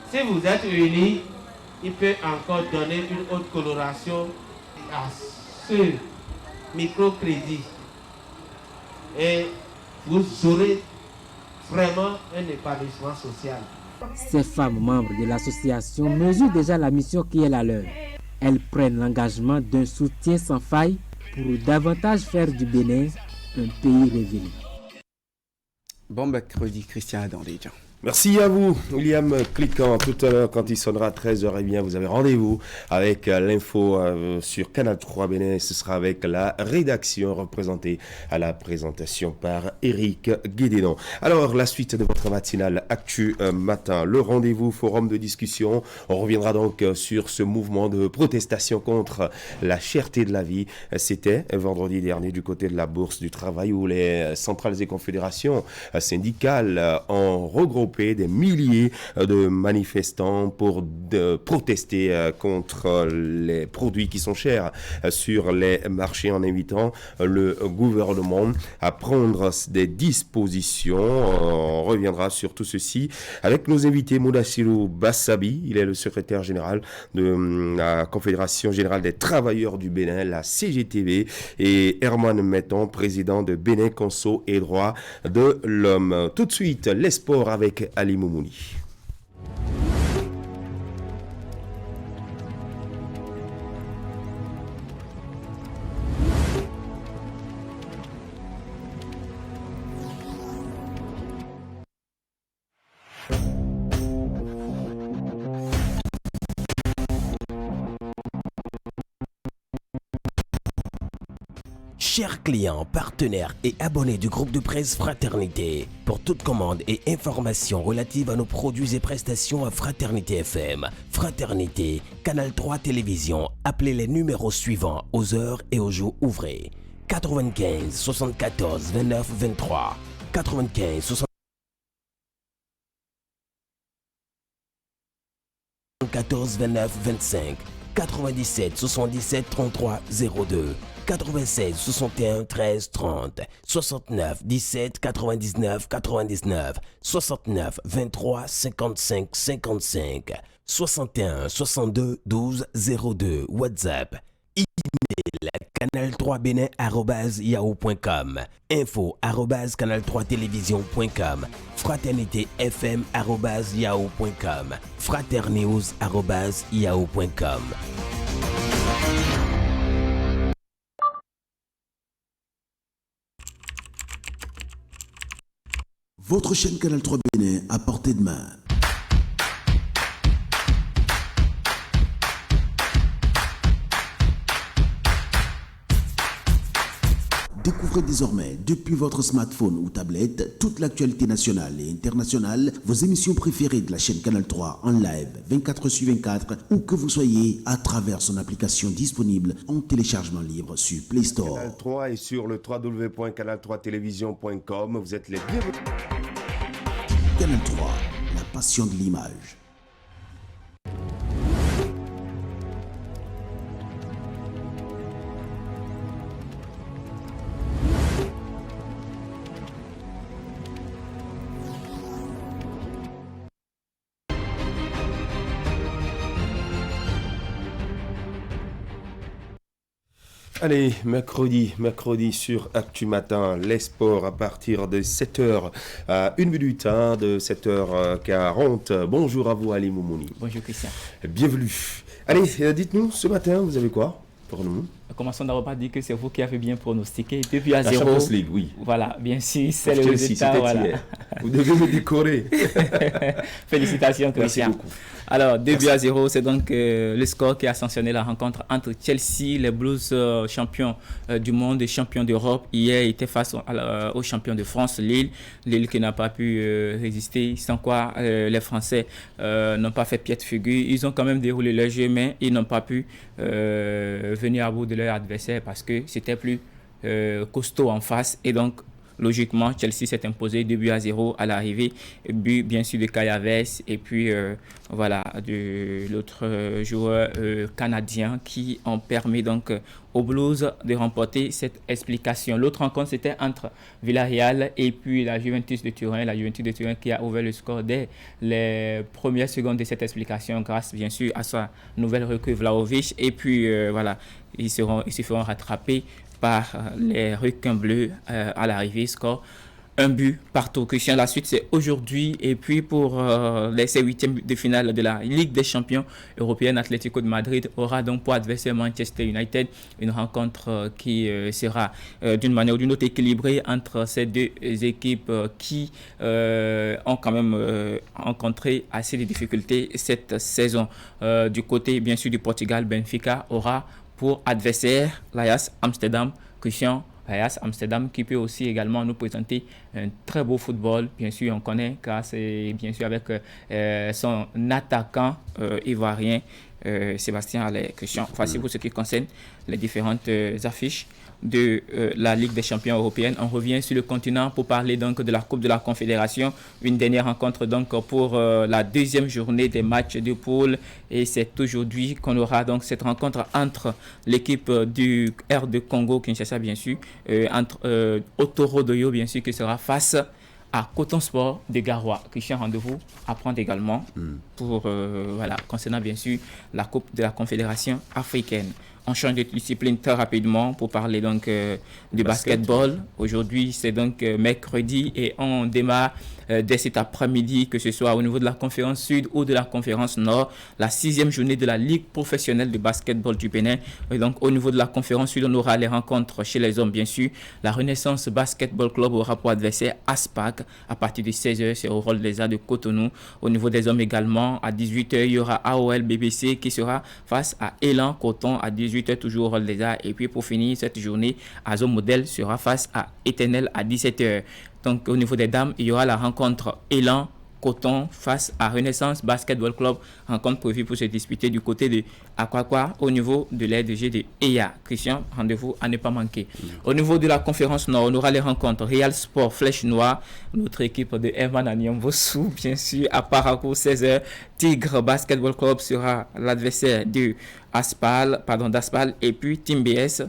si vous êtes unis, il peut encore donner une autre coloration à ce microcrédit. Et vous aurez vraiment un épanouissement social. Ces femmes membres de l'association mesurent déjà la mission qui est la leur. Elles prennent l'engagement d'un soutien sans faille pour davantage faire du Bénin un pays révélé. Bon mercredi, Christian Adandéjan. Merci à vous, William Cliquant. Tout à l'heure, quand il sonnera 13h, eh bien, vous avez rendez-vous avec l'info sur Canal 3 Bénin. Ce sera avec la rédaction représentée à la présentation par Éric Guédénon. Alors, la suite de votre matinale Actu Matin, le rendez-vous forum de discussion. On reviendra donc sur ce mouvement de protestation contre la cherté de la vie. C'était vendredi dernier du côté de la Bourse du Travail où les centrales et confédérations syndicales ont regroupé des milliers de manifestants pour protester contre les produits qui sont chers sur les marchés en invitant le gouvernement à prendre des dispositions. On reviendra sur tout ceci avec nos invités. Moudassirou Bassabi, il est le secrétaire général de la Confédération Générale des Travailleurs du Bénin, la CGTB, et Herman Metton, président de Bénin Conso et Droits de l'Homme. Tout de suite, les sports avec Ali Moumouni. Chers clients, partenaires et abonnés du groupe de presse Fraternité, pour toute commande et information relative à nos produits et prestations à Fraternité FM, Fraternité, Canal 3 Télévision, appelez les numéros suivants aux heures et aux jours ouvrés. 95 74 29 23, 95 74 29 25, 97 77 33 02, 96 61 13 30, 69 17 99 99, 69 23 55 55, 61 62 12 02, WhatsApp, email canal3bénin@yahoo.com, info@canal3télévision.com, fraternitéfm@yahoo.com, fraternews@yahoo.com. Votre chaîne Canal 3 Bénin à portée de main. Découvrez désormais, depuis votre smartphone ou tablette, toute l'actualité nationale et internationale, vos émissions préférées de la chaîne Canal 3 en live 24/24, où que vous soyez, à travers son application disponible en téléchargement libre sur Play Store. Canal 3 et sur le www.canal3télévision.com. Vous êtes les bienvenus. Canal 3, la passion de l'image. Allez, mercredi sur Actu Matin, les sports à partir de 7h, 1 minute, de 7h40. Bonjour à vous, Ali Moumouni. Bonjour, Christian. Bienvenue. Allez, dites-nous, ce matin, vous avez quoi pour nous? Commençons d'abord par dire que c'est vous qui avez bien pronostiqué. 2 à 0. La Champions League, oui. Voilà, bien sûr, c'est le résultat. Voilà. Vous devez me décorer. Félicitations, Christian. Merci beaucoup. Alors, 2 à 0, c'est donc le score qui a sanctionné la rencontre entre Chelsea, les Blues champions du monde et champions d'Europe. Hier, ils étaient face aux champions de France, Lille. Lille qui n'a pas pu résister, sans quoi les Français n'ont pas fait piètre figure. Ils ont quand même déroulé leur jeu, mais ils n'ont pas pu venir à bout de leur adversaire parce que c'était plus costaud en face. Et donc, logiquement, Chelsea s'est imposé 2 à 0 à l'arrivée. But, bien sûr, de Kai Havertz et puis voilà, de l'autre joueur canadien qui ont permis donc aux Blues de remporter cette explication. L'autre rencontre, c'était entre Villarreal et puis la Juventus de Turin. La Juventus de Turin qui a ouvert le score dès les premières secondes de cette explication grâce, bien sûr, à sa nouvelle recrue Vlahovic. Et puis, voilà, ils se feront rattraper par les requins bleus à l'arrivée. Score un but partout. Christian, la suite c'est aujourd'hui. Et puis pour ces huitièmes de finale de la Ligue des champions européenne, Atlético de Madrid aura donc pour adversaire Manchester United une rencontre qui sera d'une manière ou d'une autre équilibrée entre ces deux équipes qui ont quand même rencontré assez de difficultés cette saison. Du côté bien sûr du Portugal, Benfica aura pour adversaire l'Ajax Amsterdam. Christian, l'Ajax Amsterdam qui peut aussi également nous présenter un très beau football. Bien sûr, on connaît car c'est bien sûr avec son attaquant ivoirien Sébastien Haller. Christian, voici pour ce qui concerne les différentes affiches de la Ligue des champions européenne. On revient sur le continent pour parler donc de la Coupe de la Confédération. Une dernière rencontre donc pour la deuxième journée des matchs de poule. Et c'est aujourd'hui qu'on aura donc cette rencontre entre l'équipe du R de Congo, Kinshasa bien sûr, entre Otoro Doyo bien sûr qui sera face à Coton Sport de Garoua. Christian, rendez-vous à prendre également pour, voilà, concernant bien sûr la Coupe de la Confédération africaine. On change de discipline très rapidement pour parler donc du basketball. Aujourd'hui, c'est donc mercredi et on démarre dès cet après-midi, que ce soit au niveau de la conférence sud ou de la conférence nord, la 6e journée de la Ligue professionnelle de basketball du Bénin. Et donc au niveau de la conférence sud, on aura les rencontres chez les hommes, bien sûr. La Renaissance Basketball Club aura pour adversaire Aspac à partir de 16h, c'est au rôle des A de Cotonou. Au niveau des hommes également, à 18h, il y aura AOL BBC qui sera face à Elan Coton à 18h, toujours au rôle des A. Et puis pour finir cette journée, Azo Model sera face à Éternel à 17h. Donc au niveau des dames, il y aura la rencontre Elan Coton face à Renaissance Basketball Club, rencontre prévue pour se disputer du côté de Aquaqua au niveau de l'ADG de EYA. Christian, rendez-vous à ne pas manquer. Au niveau de la conférence nord, on aura les rencontres Real Sport Flèche Noire, notre équipe de Herman Anyambosu, bien sûr, à Parakou 16h. Tigre Basketball Club sera l'adversaire d'Aspal, et puis Team BS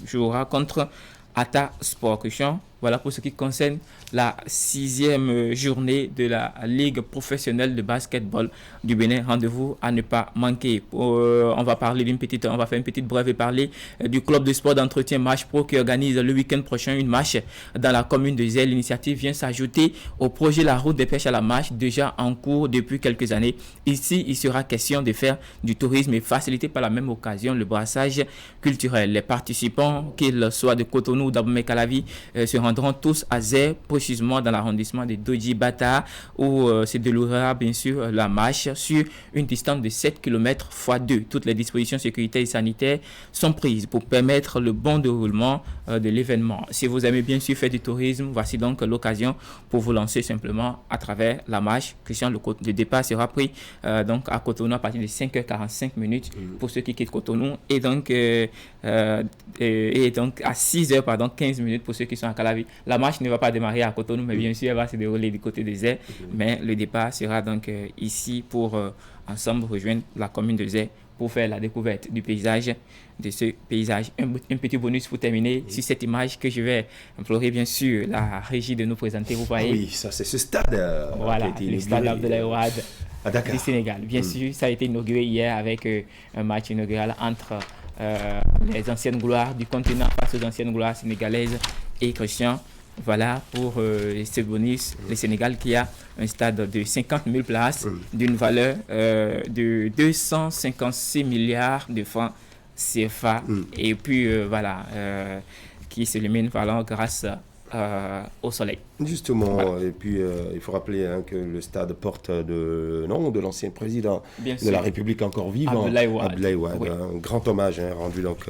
jouera contre Ata Sport. Christian, voilà pour ce qui concerne la 6e journée de la Ligue professionnelle de basketball du Bénin. Rendez-vous à ne pas manquer. On va faire une petite brève et parler du club de sport d'entretien Match Pro qui organise le week-end prochain une marche dans la commune de Zé. L'initiative vient s'ajouter au projet La Route des Pêches à la Marche, déjà en cours depuis quelques années. Ici, il sera question de faire du tourisme et faciliter par la même occasion le brassage culturel. Les participants, qu'ils soient de Cotonou ou d'Abomey-Calavi, se rendront tous à Zé, précisément dans l'arrondissement de Doji Bata, où se déroulera bien sûr la marche sur une distance de 7 km x 2. Toutes les dispositions sécuritaires et sanitaires sont prises pour permettre le bon déroulement de l'événement. Si vous aimez bien sûr faire du tourisme, voici donc l'occasion pour vous lancer simplement à travers la marche. Christian, le départ sera pris donc à Cotonou à partir de 5h45 pour ceux qui quittent Cotonou et donc à 6h15 pour ceux qui sont à Calavi. La marche ne va pas démarrer à Cotonou, mais bien sûr elle va se dérouler du côté des Zé. Mais le départ sera donc ici pour ensemble rejoindre la commune de Zé pour faire la découverte du paysage, de ce paysage. Un petit bonus pour terminer sur cette image que je vais implorer bien sûr la régie de nous présenter. Vous voyez, oui, ça c'est ce stade. Voilà, le stade Abdoulaye Wade du Sénégal. Bien sûr, ça a été inauguré hier avec un match inaugural entre les anciennes gloires du continent face aux anciennes gloires sénégalaises et Christian. Voilà pour ce bonus, le Sénégal qui a un stade de 50 000 places d'une valeur de 256 milliards de francs CFA et puis voilà, qui s'illumine grâce au soleil. Justement, voilà. Et puis il faut rappeler que le stade porte le nom de l'ancien président de la République encore vivant, Abdoulaye Wade. Oui. Un grand hommage rendu donc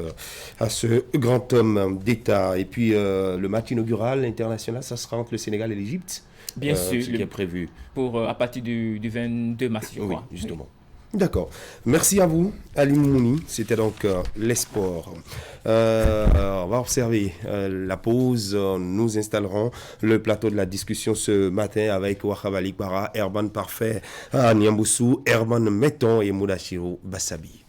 à ce grand homme d'État. Et puis le match inaugural international, ça sera entre le Sénégal et l'Égypte. Bien sûr, ce qui est prévu. Pour, à partir du 22 mars, je crois. Oui, justement. Oui. D'accord. Merci à vous, Ali Mouni. C'était donc les sports. On va observer la pause. Nous installerons le plateau de la discussion ce matin avec Wakabali Para, Herman Parfait, Niamboussou, Herman Metton et Moudachiro Bassabi.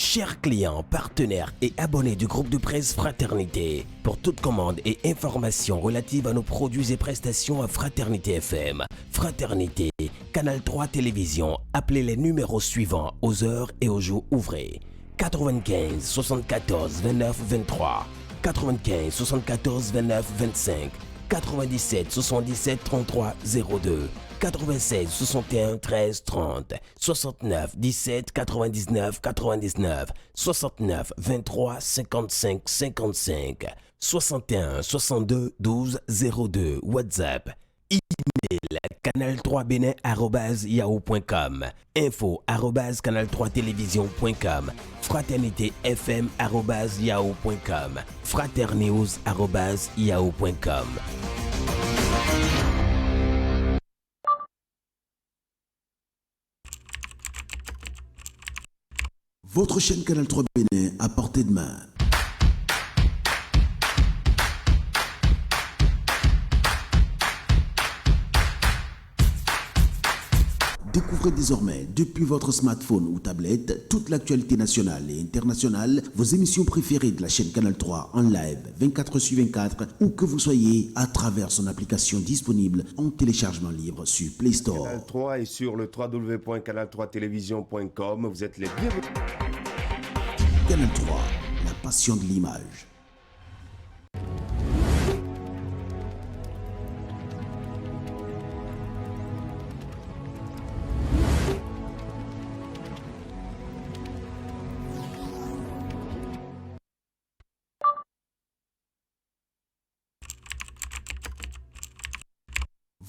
Chers clients, partenaires et abonnés du groupe de presse Fraternité, pour toute commande et information relative à nos produits et prestations à Fraternité FM, Fraternité, Canal 3 Télévision, appelez les numéros suivants aux heures et aux jours ouvrés. 95 74 29 23, 95 74 29 25, 97 77 33 02, 96 61 13 30, 69 17 99 99, 69 23 55 55, 61 62 12 02, WhatsApp, email canal3benin@yahoo.com, info@canal3télévision.com, fraternitéfm@yahoo.com, fraternews@yahoo.com. Votre chaîne Canal 3 Bénin à portée de main. Découvrez désormais, depuis votre smartphone ou tablette, toute l'actualité nationale et internationale, vos émissions préférées de la chaîne Canal 3 en live 24/24, où que vous soyez, à travers son application disponible en téléchargement libre sur Play Store. Canal 3 et sur le www.canal3télévision.com, vous êtes les bienvenus. Canal 3, la passion de l'image.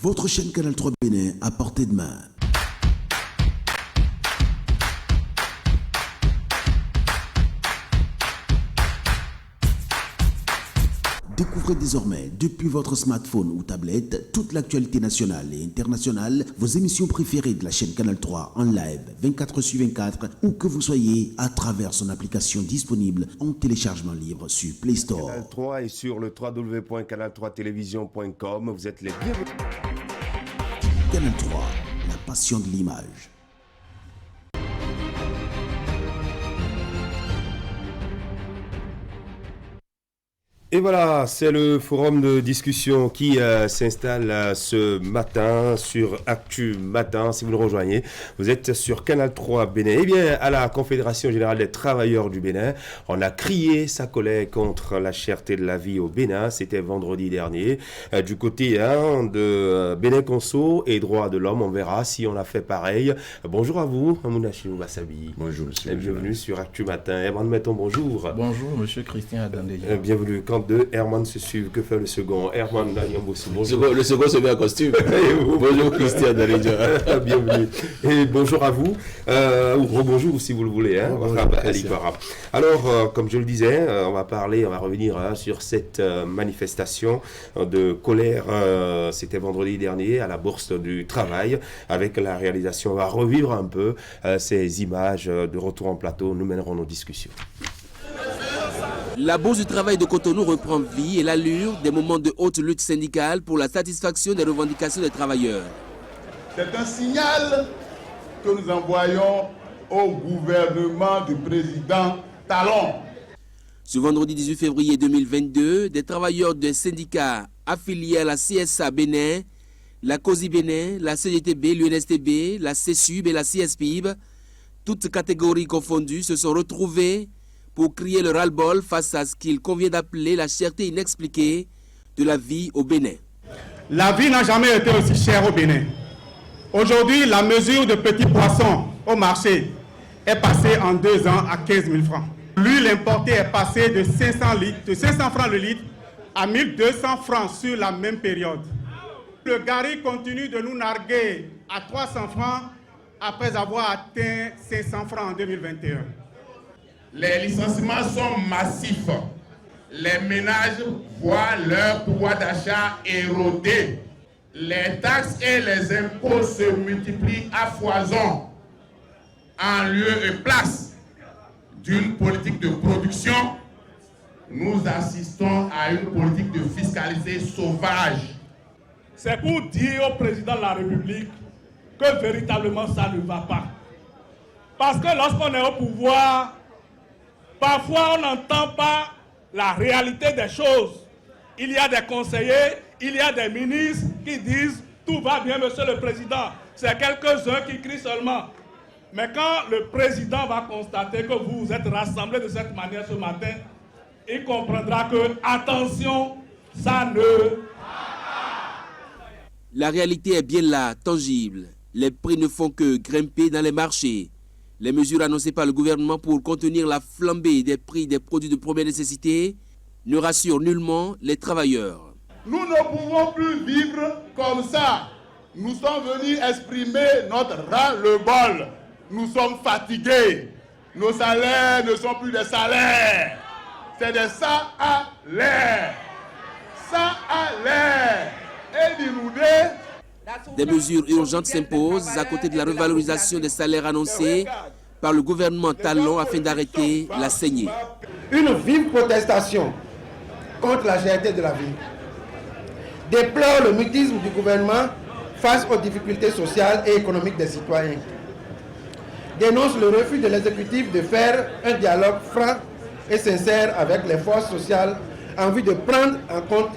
Votre chaîne Canal 3 Bénin à portée de main. Découvrez désormais, depuis votre smartphone ou tablette, toute l'actualité nationale et internationale, vos émissions préférées de la chaîne Canal 3 en live 24/24, où que vous soyez, à travers son application disponible en téléchargement libre sur Play Store. Canal 3 et sur le www.canal3télévision.com, vous êtes les bienvenus. Canal 3, la passion de l'image. Et voilà, c'est le forum de discussion qui s'installe ce matin sur Actu Matin. Si vous nous rejoignez, vous êtes sur Canal 3 Bénin. Eh bien, à la Confédération Générale des Travailleurs du Bénin, on a crié sa colère contre la cherté de la vie au Bénin. C'était vendredi dernier. Du côté de Bénin Conso et Droits de l'Homme, on verra si on a fait pareil. Bonjour à vous, Amounachimou Bassabi. Bonjour, monsieur. Bienvenue sur Actu Matin. Herman Metton, bonjour. Bonjour, monsieur Christian Adandéja. Bienvenue. Quand deux Herman se suivent, que fait le second? Herman Danyamboussi, bonjour. Le second se met en costume. Bonjour Christian Adandéja. Bienvenue. Et bonjour à vous, ou rebonjour si vous le voulez. Hein. Alors, comme je le disais, on va revenir sur cette manifestation de colère. C'était vendredi dernier à la Bourse du Travail. Avec la réalisation, on va revivre un peu ces images de retour en plateau. Nous mènerons nos discussions. La Bourse du Travail de Cotonou reprend vie et l'allure des moments de haute lutte syndicale pour la satisfaction des revendications des travailleurs. C'est un signal que nous envoyons au gouvernement du président Talon. Ce vendredi 18 février 2022, des travailleurs des syndicats affiliés à la CSA Bénin, la COSI Bénin, la CGTB, l'UNSTB, la CSUB et la CSPIB, toutes catégories confondues, se sont retrouvés pour crier le ras-le-bol face à ce qu'il convient d'appeler la cherté inexpliquée de la vie au Bénin. La vie n'a jamais été aussi chère au Bénin. Aujourd'hui, la mesure de petits poissons au marché est passée en 2 ans à 15 000 francs. L'huile importée est passée de 500 francs le litre à 1200 francs sur la même période. Le gari continue de nous narguer à 300 francs après avoir atteint 500 francs en 2021. Les licenciements sont massifs. Les ménages voient leur pouvoir d'achat érodé. Les taxes et les impôts se multiplient à foison. En lieu et place d'une politique de production, nous assistons à une politique de fiscalité sauvage. C'est pour dire au président de la République que véritablement ça ne va pas. Parce que lorsqu'on est au pouvoir, Parfois, on n'entend pas la réalité des choses. Il y a des conseillers, il y a des ministres qui disent « tout va bien, monsieur le président ». C'est quelques-uns qui crient seulement. Mais quand le président va constater que vous vous êtes rassemblés de cette manière ce matin, il comprendra que, attention, ça ne... La réalité est bien là, tangible. Les prix ne font que grimper dans les marchés. Les mesures annoncées par le gouvernement pour contenir la flambée des prix des produits de première nécessité ne rassurent nullement les travailleurs. Nous ne pouvons plus vivre comme ça. Nous sommes venus exprimer notre ras-le-bol. Nous sommes fatigués. Nos salaires ne sont plus des salaires. C'est des salaires. Salaires. Et des mesures urgentes s'imposent à côté de la revalorisation des salaires annoncés par le gouvernement Talon afin d'arrêter la saignée. Une vive protestation contre la cherté de la vie. Déplore le mutisme du gouvernement face aux difficultés sociales et économiques des citoyens. Dénonce le refus de l'exécutif de faire un dialogue franc et sincère avec les forces sociales en vue de prendre en compte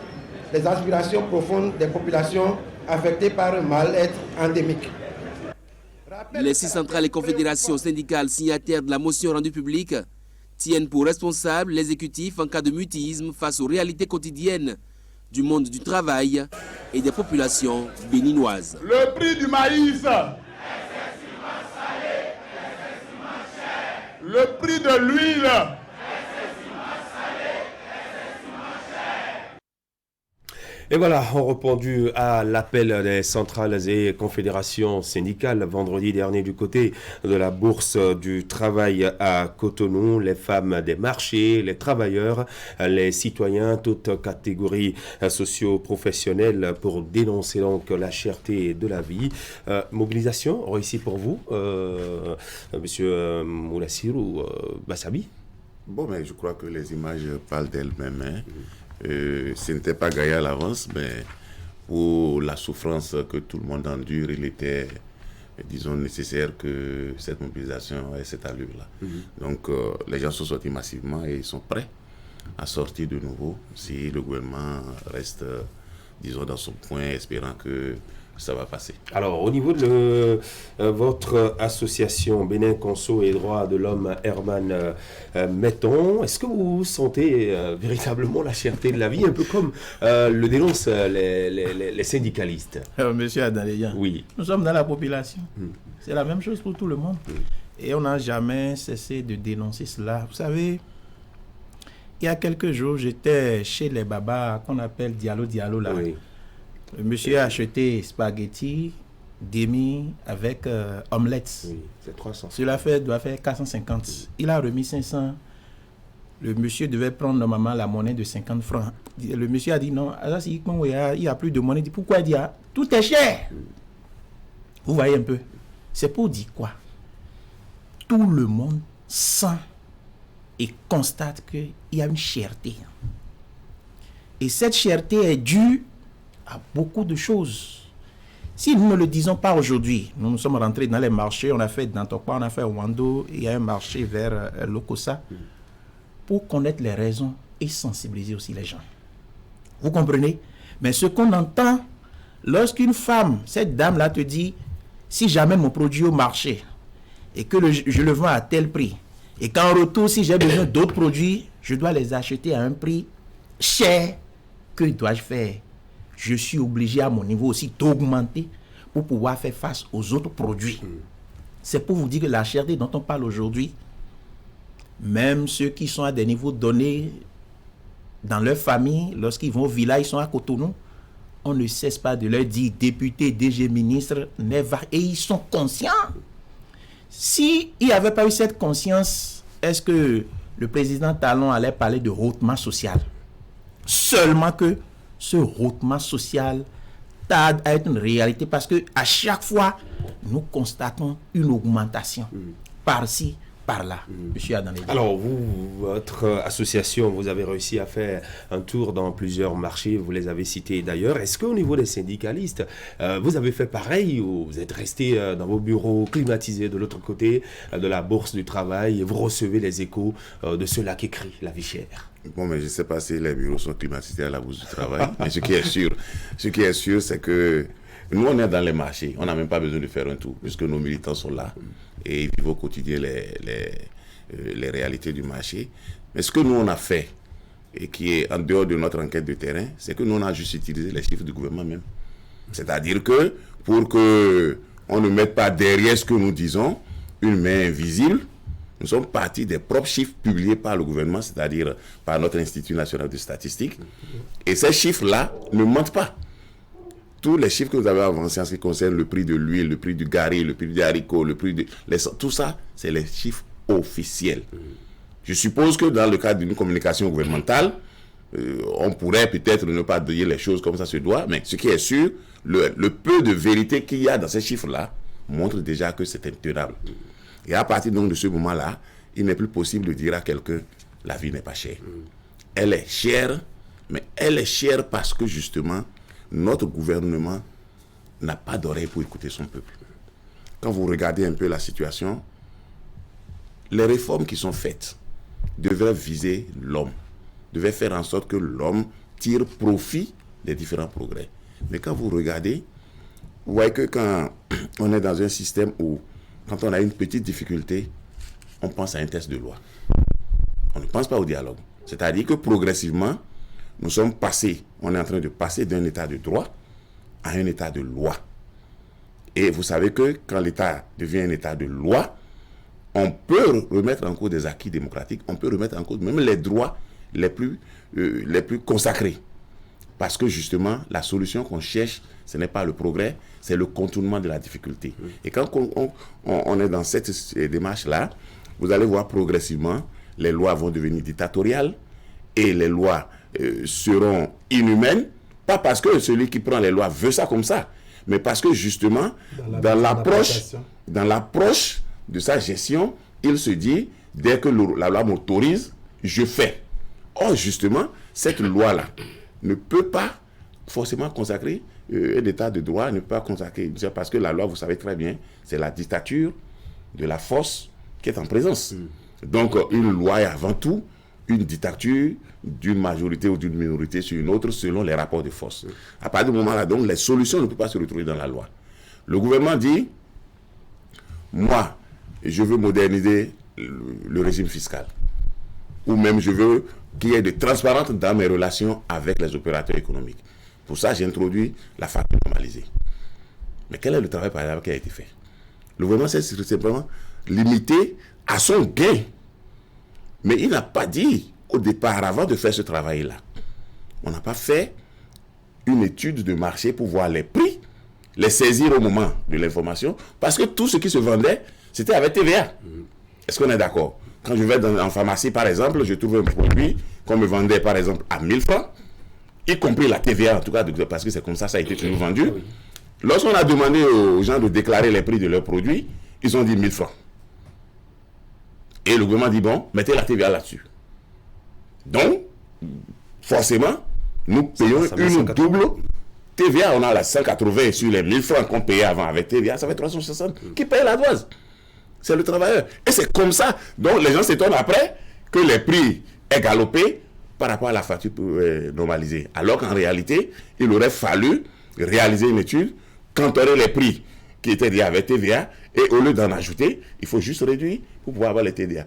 les aspirations profondes des populations affectées par un mal-être endémique. Les 6 centrales et confédérations syndicales signataires de la motion rendue publique tiennent pour responsable l'exécutif en cas de mutisme face aux réalités quotidiennes du monde du travail et des populations béninoises. Le prix du maïs, le prix de l'huile, et voilà, on répondu à l'appel des centrales et confédérations syndicales vendredi dernier du côté de la bourse du travail à Cotonou. Les femmes des marchés, les travailleurs, les citoyens, toutes catégories socio-professionnelles pour dénoncer donc la cherté de la vie. Mobilisation réussie pour vous, monsieur Moulassir ou Bassabi? Bon, mais je crois que les images parlent d'elles-mêmes. Hein. Ce n'était pas gagné à l'avance, mais pour la souffrance que tout le monde endure, il était, disons, nécessaire que cette mobilisation ait cette allure-là. Donc, les gens sont sortis massivement et ils sont prêts à sortir de nouveau si le gouvernement reste, disons, dans son coin, espérant que ça va passer. Alors, au niveau de votre association Bénin Conso et Droits de l'Homme, Herman Metton, est-ce que vous sentez véritablement la cherté de la vie, un peu comme le dénoncent les syndicalistes? Monsieur Adaleyan, oui. Nous sommes dans la population. C'est la même chose pour tout le monde. Et on n'a jamais cessé de dénoncer cela. Vous savez, il y a quelques jours, j'étais chez les babas qu'on appelle Diallo là. Oui. Le monsieur a acheté spaghettis, demi avec omelettes. Oui, c'est 300. Cela doit faire 450. Il a remis 500. Le monsieur devait prendre normalement la monnaie de 50 francs. Le monsieur a dit non, il n'y a plus de monnaie. Il dit pourquoi? Il dit tout est cher. Vous voyez un peu. C'est pour dire quoi? Tout le monde sent et constate qu'il y a une cherté. Et cette cherté est due à beaucoup de choses. Si nous ne le disons pas aujourd'hui, nous sommes rentrés dans les marchés, on a fait Dantokpa, on a fait Wando, il y a un marché vers Lokossa, pour connaître les raisons et sensibiliser aussi les gens. Vous comprenez? Mais ce qu'on entend, lorsqu'une femme, cette dame-là te dit, si j'amène mon produit au marché et que je le vends à tel prix, et qu'en retour, si j'ai besoin d'autres produits, je dois les acheter à un prix cher, que dois-je faire? Je suis obligé à mon niveau aussi d'augmenter pour pouvoir faire face aux autres produits. C'est pour vous dire que la cherté dont on parle aujourd'hui, même ceux qui sont à des niveaux donnés dans leur famille, lorsqu'ils vont au village, ils sont à Cotonou, on ne cesse pas de leur dire député, DG, ministre, et ils sont conscients. S'il n'y avait pas eu cette conscience, est-ce que le président Talon allait parler de hautement social? Seulement que ce hautement social tarde à être une réalité parce que à chaque fois, nous constatons une augmentation par-ci, par là. Je suis dans les deux. Alors, votre association, vous avez réussi à faire un tour dans plusieurs marchés, vous les avez cités d'ailleurs. Est-ce qu'au niveau des syndicalistes, vous avez fait pareil ou vous êtes resté dans vos bureaux climatisés de l'autre côté de la bourse du travail et vous recevez les échos de ceux-là qui crient la vie chère? Bon, mais je ne sais pas si les bureaux sont climatisés à la bourse du travail, mais ce qui est sûr, c'est que nous, on est dans les marchés, on n'a même pas besoin de faire un tour, puisque nos militants sont là et ils vivent au quotidien les réalités du marché. Mais ce que nous, on a fait, et qui est en dehors de notre enquête de terrain, c'est que nous, on a juste utilisé les chiffres du gouvernement même. C'est-à-dire que, pour qu'on ne mette pas derrière ce que nous disons, une main invisible, nous sommes partis des propres chiffres publiés par le gouvernement, c'est-à-dire par notre Institut national de statistique. Et ces chiffres-là ne mentent pas. Tous les chiffres que vous avez avancés en ce qui concerne le prix de l'huile, le prix du gari, le prix des haricots, le prix de... tout ça, c'est les chiffres officiels. Je suppose que dans le cadre d'une communication gouvernementale, on pourrait peut-être ne pas dire les choses comme ça se doit, mais ce qui est sûr, le peu de vérité qu'il y a dans ces chiffres-là montre déjà que c'est intenable. Et à partir donc de ce moment-là, il n'est plus possible de dire à quelqu'un la vie n'est pas chère. Elle est chère, mais elle est chère parce que justement, notre gouvernement n'a pas d'oreille pour écouter son peuple. Quand vous regardez un peu la situation, les réformes qui sont faites devraient viser l'homme, devaient faire en sorte que l'homme tire profit des différents progrès. Mais quand vous regardez, vous voyez que quand on est dans un système où, quand on a une petite difficulté, on pense à un test de loi. On ne pense pas au dialogue. C'est-à-dire que progressivement, nous sommes passés, on est en train de passer d'un état de droit à un état de loi. Et vous savez que quand l'État devient un état de loi, on peut remettre en cause des acquis démocratiques, on peut remettre en cause même les droits les plus consacrés. Parce que justement, la solution qu'on cherche, ce n'est pas le progrès, c'est le contournement de la difficulté. Et quand on est dans cette démarche-là, vous allez voir progressivement, les lois vont devenir dictatoriales et les lois seront inhumaines, pas parce que celui qui prend les lois veut ça comme ça, mais parce que justement, dans l'approche de sa gestion, il se dit, dès que la loi m'autorise, je fais. Or, justement, cette loi-là ne peut pas forcément consacrer un état de droit, ne peut pas consacrer, parce que la loi, vous savez très bien, c'est la dictature de la force qui est en présence. Donc, une loi est avant tout une dictature d'une majorité ou d'une minorité sur une autre selon les rapports de force. À partir du moment-là, donc, les solutions ne peuvent pas se retrouver dans la loi. Le gouvernement dit, moi, je veux moderniser le régime fiscal. Ou même je veux qu'il y ait de transparence dans mes relations avec les opérateurs économiques. Pour ça, j'ai introduit la facture normalisée. Mais quel est le travail, par exemple, qui a été fait? Le gouvernement s'est simplement limité à son gain. Mais il n'a pas dit au départ, avant de faire ce travail-là, on n'a pas fait une étude de marché pour voir les prix, les saisir au moment de l'information, parce que tout ce qui se vendait, c'était avec TVA. Est-ce qu'on est d'accord? Quand je vais en pharmacie, par exemple, je trouve un produit qu'on me vendait, par exemple, à 1000 francs, y compris la TVA, en tout cas, parce que c'est comme ça a été toujours vendu. Lorsqu'on a demandé aux gens de déclarer les prix de leurs produits, ils ont dit 1000 francs. Et le gouvernement dit, bon, mettez la TVA là-dessus. Donc, forcément, nous payons une double TVA. On a la 180 sur les 1000 francs qu'on payait avant avec TVA, ça fait 360. Qui paye la douane? C'est le travailleur. Et c'est comme ça. Donc, les gens s'étonnent après que les prix aient galopé par rapport à la facture normalisée. Alors qu'en réalité, il aurait fallu réaliser une étude, cantonner les prix qui étaient liés avec TVA, et au lieu d'en ajouter, il faut juste réduire pour pouvoir avoir les TVA.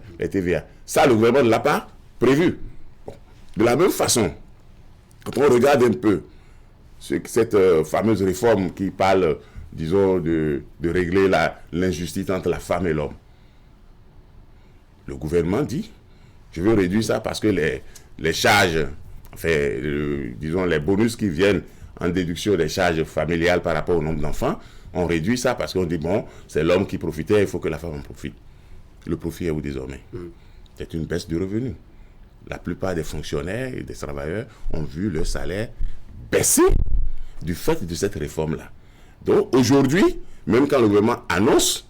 Ça, le gouvernement ne l'a pas prévu. Bon. De la même façon, quand on regarde un peu cette fameuse réforme qui parle, disons, de régler l'injustice entre la femme et l'homme, le gouvernement dit, je veux réduire ça parce que les charges, enfin, disons, les bonus qui viennent en déduction des charges familiales par rapport au nombre d'enfants, on réduit ça parce qu'on dit, bon, c'est l'homme qui profitait, il faut que la femme en profite. Le profit est où désormais? C'est une baisse de revenus. La plupart des fonctionnaires et des travailleurs ont vu leur salaire baisser du fait de cette réforme-là. Donc aujourd'hui, même quand le gouvernement annonce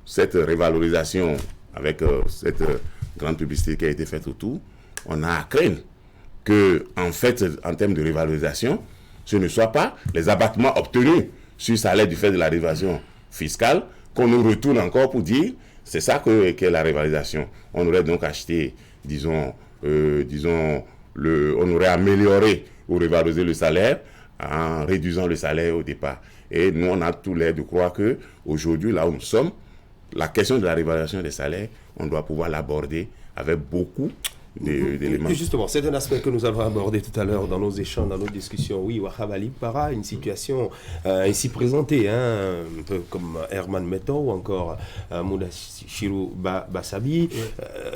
cette révalorisation avec cette grande publicité qui a été faite autour, on a à craindre que, en fait, en termes de revalorisation, ce ne soit pas les abattements obtenus sur salaire du fait de la révision fiscale qu'on nous retourne encore pour dire c'est ça qu'est la revalorisation. On aurait donc acheté, on aurait amélioré ou revalorisé le salaire en réduisant le salaire au départ. Et nous, on a tout l'air de croire que aujourd'hui, là où nous sommes, la question de la revalorisation des salaires, on doit pouvoir l'aborder avec beaucoup d'éléments. Justement, c'est un aspect que nous avons abordé tout à l'heure dans nos échanges, dans nos discussions. Oui, Wahab Ali Para, une situation ici présentée, un peu comme Herman Metto ou encore Moudachirou Bassabi.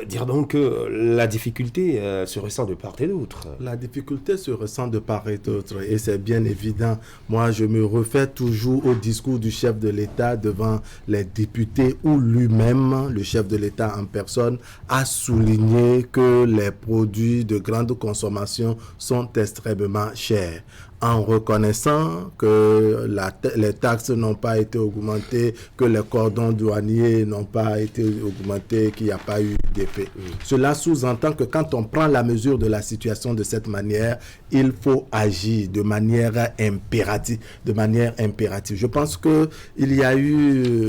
Dire donc que la difficulté se ressent de part et d'autre. La difficulté se ressent de part et d'autre, et c'est bien évident. Moi, je me refais toujours au discours du chef de l'État devant les députés, où lui-même, le chef de l'État en personne, a souligné que les produits de grande consommation sont extrêmement chers, en reconnaissant que les taxes n'ont pas été augmentées, que les cordons douaniers n'ont pas été augmentés, qu'il n'y a pas eu d'effet. Cela sous-entend que quand on prend la mesure de la situation de cette manière, il faut agir de manière impérative. Je pense qu'il y a eu,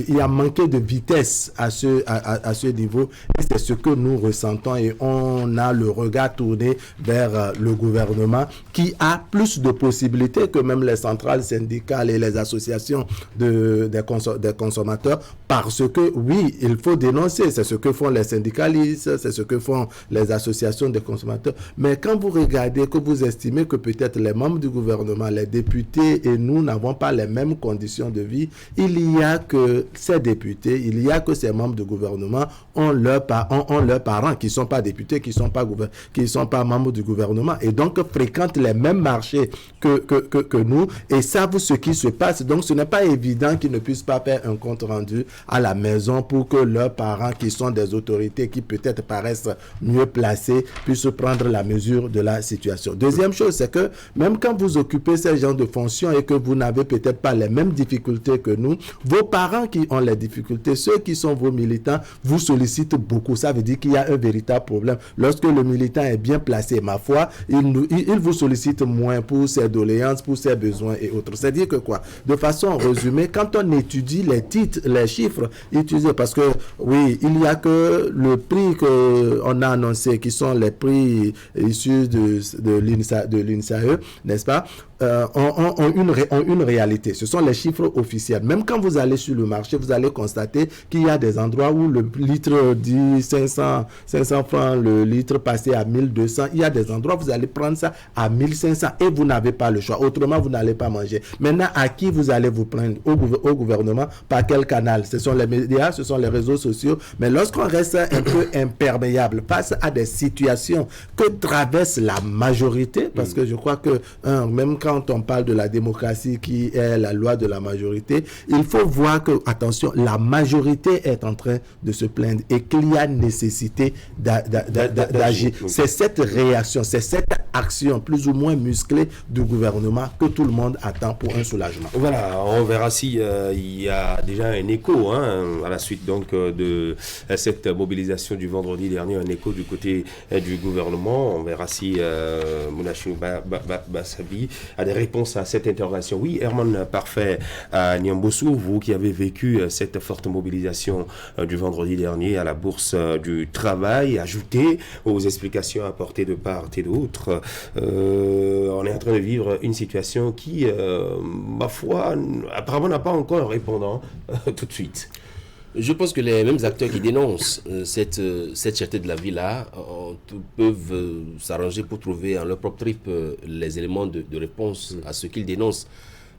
il y a manqué de vitesse à ce niveau, et c'est ce que nous ressentons, et on a le regard tourné vers le gouvernement qui a plus de possibilités que même les centrales syndicales et les associations des consommateurs, parce que oui, il faut dénoncer, c'est ce que font les syndicalistes, c'est ce que font les associations des consommateurs, mais quand vous regardez, que vous estimez que peut-être les membres du gouvernement, les députés et nous n'avons pas les mêmes conditions de vie, il y a que ces députés, il y a que ces membres du gouvernement ont leurs parents qui ne sont pas députés, qui ne sont pas membres du gouvernement, et donc fréquentent les mêmes marchés que nous, et savent ce qui se passe. Donc ce n'est pas évident qu'ils ne puissent pas faire un compte rendu à la maison pour que leurs parents, qui sont des autorités qui peut-être paraissent mieux placés, puissent prendre la mesure de la situation. Deuxième chose, c'est que même quand vous occupez ces genres de fonctions et que vous n'avez peut-être pas les mêmes difficultés que nous, vos parents qui ont les difficultés, ceux qui sont vos militants, vous sollicitent beaucoup. Ça veut dire qu'il y a un véritable problème. Lorsque le militant est bien placé, ma foi, il vous sollicite moins pour ses doléances, pour ses besoins et autres. C'est-à-dire que quoi? De façon résumée, quand on étudie les titres, les chiffres utilisés, parce que oui, il n'y a que le prix qu'on a annoncé, qui sont les prix issus de l'INSAE, n'est-ce pas, ont une réalité. Ce sont les chiffres officiels. Même quand vous allez sur le marché, vous allez constater qu'il y a des endroits où le litre dit 500 francs, le litre passé à 1200. Il y a des endroits où vous allez prendre ça à 1500 et vous n'avez pas le choix. Autrement, vous n'allez pas manger. Maintenant, à qui vous allez vous prendre? Au gouvernement? Par quel canal? Ce sont les médias, ce sont les réseaux sociaux. Mais lorsqu'on reste un peu imperméable face à des situations que traverse la majorité, parce que je crois que même quand on parle de la démocratie qui est la loi de la majorité, il faut voir que, attention, la majorité est en train de se plaindre et qu'il y a nécessité d'agir. C'est cette réaction, c'est cette action plus ou moins musclée du gouvernement que tout le monde attend pour un soulagement. Voilà, on verra si il y a déjà un écho à la suite donc de cette mobilisation du vendredi dernier, un écho du côté du gouvernement. On verra si Mounachou Bassabi a des réponses à cette interrogation. Oui, Herman Parfait à Niambossou, vous qui avez vécu cette forte mobilisation du vendredi dernier à la Bourse du Travail, ajouté aux explications apportées de part et d'autre, on est en train de vivre une situation qui, ma foi, apparemment n'a pas encore un répondant tout de suite. Je pense que les mêmes acteurs qui dénoncent cette cherté de la vie-là peuvent s'arranger pour trouver en leur propre trip les éléments de réponse à ce qu'ils dénoncent.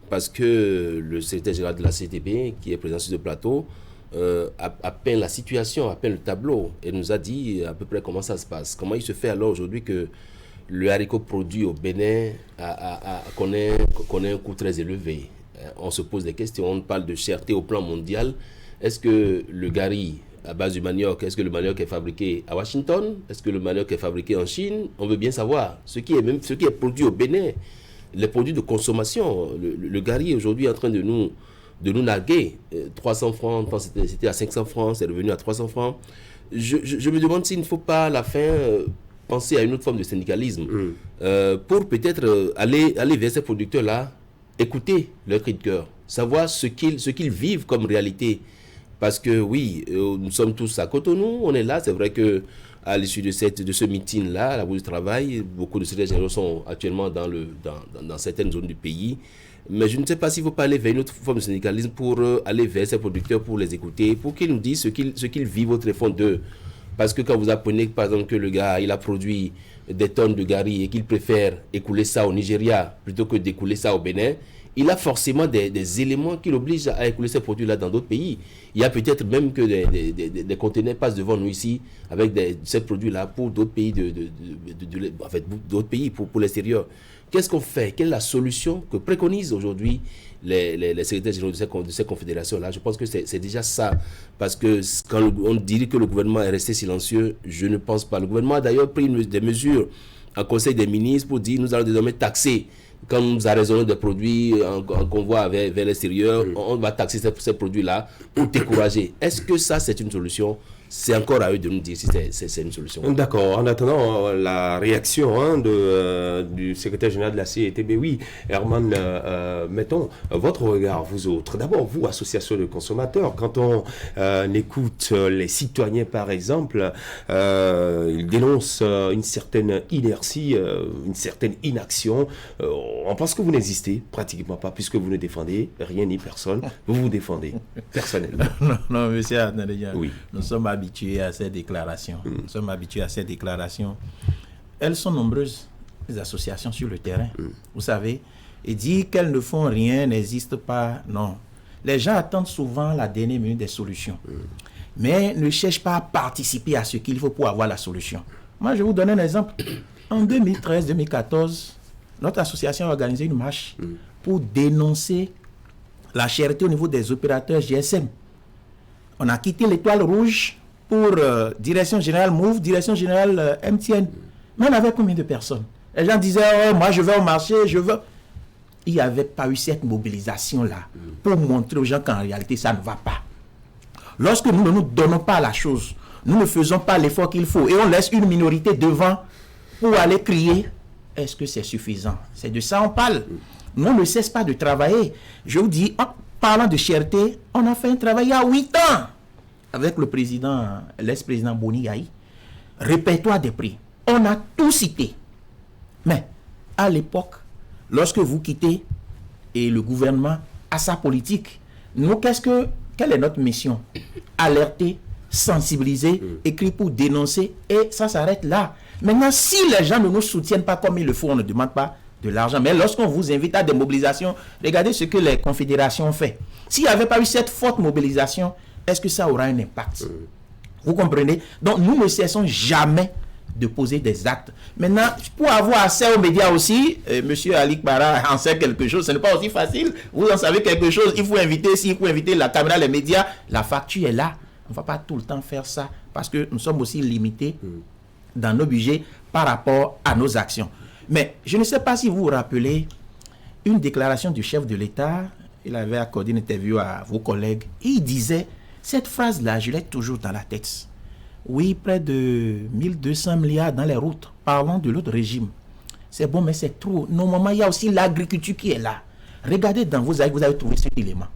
Parce que le secrétaire général de la CTB, qui est présent sur ce plateau, a peint la situation, a peint le tableau et nous a dit à peu près comment ça se passe. Comment il se fait alors aujourd'hui que le haricot produit au Bénin connaît un coût très élevé? On se pose des questions, on parle de cherté au plan mondial. Est-ce que le gari à base du manioc, est-ce que le manioc est fabriqué à Washington? Est-ce que le manioc est fabriqué en Chine? On veut bien savoir. Ce qui est produit au Bénin, les produits de consommation. Le gari est aujourd'hui en train de nous nous narguer. 300 francs, c'était à 500 francs, c'est revenu à 300 francs. Je me demande s'il ne faut pas à la fin penser à une autre forme de syndicalisme pour peut-être aller vers ces producteurs-là, écouter leur cri de cœur, savoir ce qu'ils vivent comme réalité. Parce que oui, nous sommes tous à Cotonou, on est là, c'est vrai que à l'issue de ce meeting-là, à la Bourse du Travail, beaucoup de secrétaires généraux sont actuellement dans certaines zones du pays. Mais je ne sais pas s'il ne faut pas aller vers une autre forme de syndicalisme pour aller vers ces producteurs, pour les écouter, pour qu'ils nous disent ce qu'ils vivent au tréfonds d'eux. Parce que quand vous apprenez, par exemple, que le gars, il a produit des tonnes de gari et qu'il préfère écouler ça au Nigeria plutôt que d'écouler ça au Bénin, il a forcément des éléments qui l'obligent à écouler ces produits-là dans d'autres pays. Il y a peut-être même que des conteneurs passent devant nous ici avec ces produits-là pour d'autres pays, d'autres pays pour l'extérieur. Qu'est-ce qu'on fait? Quelle est la solution que préconisent aujourd'hui les secrétaires généraux de ces confédérations-là? Je pense que c'est déjà ça. Parce que quand on dit que le gouvernement est resté silencieux, je ne pense pas. Le gouvernement a d'ailleurs pris des mesures en Conseil des ministres pour dire nous allons désormais taxer. Quand nous arraisonnons des produits en convoi vers l'extérieur, on va taxer ces produits-là pour décourager. Est-ce que ça, c'est une solution? C'est encore à eux de nous dire si c'est une solution. D'accord. En attendant la réaction du secrétaire général de la CETB, oui, Herman, mettons votre regard, vous autres. D'abord, vous, association de consommateurs, quand on écoute les citoyens, par exemple, ils dénoncent une certaine inertie, une certaine inaction. On pense que vous n'existez pratiquement pas, puisque vous ne défendez rien ni personne. Vous vous défendez personnellement. Non, monsieur Adnadéjan, oui. Nous sommes habitués à ces déclarations. Nous sommes habitués à ces déclarations. Elles sont nombreuses, les associations sur le terrain. Vous savez, et dire qu'elles ne font rien n'existe pas. Non. Les gens attendent souvent la dernière minute des solutions. Mais ne cherchent pas à participer à ce qu'il faut pour avoir la solution. Moi, je vais vous donner un exemple. En 2013-2014, notre association a organisé une marche pour dénoncer la cherté au niveau des opérateurs GSM. On a quitté l'étoile rouge pour direction générale Move, direction générale MTN. Mais on avait combien de personnes? Les gens disaient, oh, moi je vais au marché, je veux... Il n'y avait pas eu cette mobilisation-là pour montrer aux gens qu'en réalité ça ne va pas. Lorsque nous ne nous donnons pas la chose, nous ne faisons pas l'effort qu'il faut et on laisse une minorité devant pour aller crier, est-ce que c'est suffisant? C'est de ça on parle. Nous on ne cesse pas de travailler. Je vous dis, en parlant de cherté, on a fait un travail il y a 8 ans avec le président, l'ex-président Boni Yahi. Répertoire des prix. On a tout cité. Mais à l'époque, lorsque vous quittez et le gouvernement a sa politique, nous, quelle est notre mission? Alerter, sensibiliser, écrire pour dénoncer et ça s'arrête là. Maintenant, si les gens ne nous soutiennent pas comme il le faut, on ne demande pas de l'argent. Mais lorsqu'on vous invite à des mobilisations, regardez ce que les confédérations ont fait. S'il n'y avait pas eu cette forte mobilisation, est-ce que ça aura un impact? Vous comprenez? Donc, nous ne cessons jamais de poser des actes. Maintenant, pour avoir accès aux médias aussi, monsieur Ali Kbara en sait quelque chose, ce n'est pas aussi facile. Vous en savez quelque chose, il faut inviter la caméra, les médias, la facture est là. On ne va pas tout le temps faire ça parce que nous sommes aussi limités dans nos budgets par rapport à nos actions. Mais je ne sais pas si vous vous rappelez une déclaration du chef de l'État. Il avait accordé une interview à vos collègues et il disait, cette phrase-là, je l'ai toujours dans la tête. Oui, près de 1200 milliards dans les routes. Parlons de l'autre régime. C'est bon, mais c'est trop. Normalement, il y a aussi l'agriculture qui est là. Regardez dans vos avis, vous avez trouvé cet élément.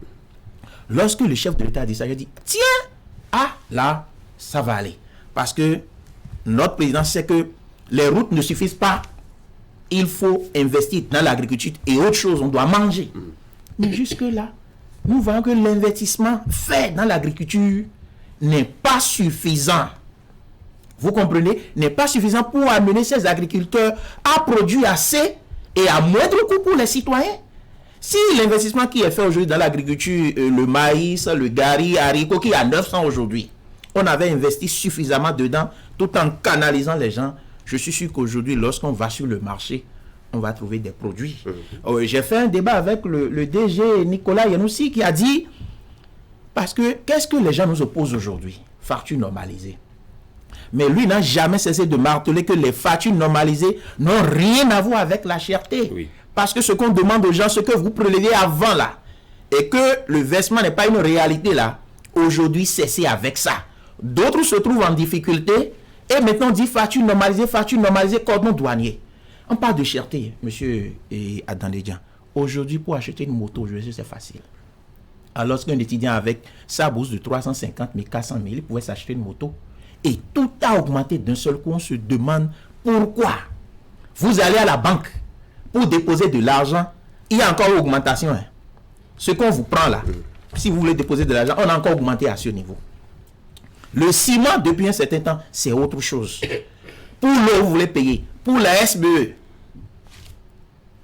Lorsque le chef de l'État a dit ça, il a dit, tiens, là, ça va aller. Parce que notre président sait que les routes ne suffisent pas. Il faut investir dans l'agriculture et autre chose, on doit manger. Mais jusque-là, nous voyons que l'investissement fait dans l'agriculture n'est pas suffisant. Vous comprenez? N'est pas suffisant pour amener ces agriculteurs à produire assez et à moindre coût pour les citoyens. Si l'investissement qui est fait aujourd'hui dans l'agriculture, le maïs, le gari, haricot, qui est à 900 aujourd'hui, on avait investi suffisamment dedans tout en canalisant les gens, je suis sûr qu'aujourd'hui, lorsqu'on va sur le marché, on va trouver des produits. J'ai fait un débat avec le DG Nicolas Yanoussi qui a dit, parce que qu'est-ce que les gens nous opposent aujourd'hui? Facture normalisée. Mais lui n'a jamais cessé de marteler que les factures normalisées n'ont rien à voir avec la cherté. Oui. Parce que ce qu'on demande aux gens, ce que vous prélevez avant là, et que le versement n'est pas une réalité là, aujourd'hui, cessez avec ça. D'autres se trouvent en difficulté et maintenant on dit facture normalisée, cordon douanier. On parle de cherté, monsieur Adandédian. Aujourd'hui, pour acheter une moto, je sais c'est facile. Alors qu'un étudiant avec sa bourse de 350 000, 400 000, il pouvait s'acheter une moto. Et tout a augmenté d'un seul coup. On se demande pourquoi. Vous allez à la banque pour déposer de l'argent, il y a encore augmentation. Hein. Ce qu'on vous prend là, si vous voulez déposer de l'argent, on a encore augmenté à ce niveau. Le ciment, depuis un certain temps, c'est autre chose. Pour l'eau, vous voulez payer. Pour la SBE,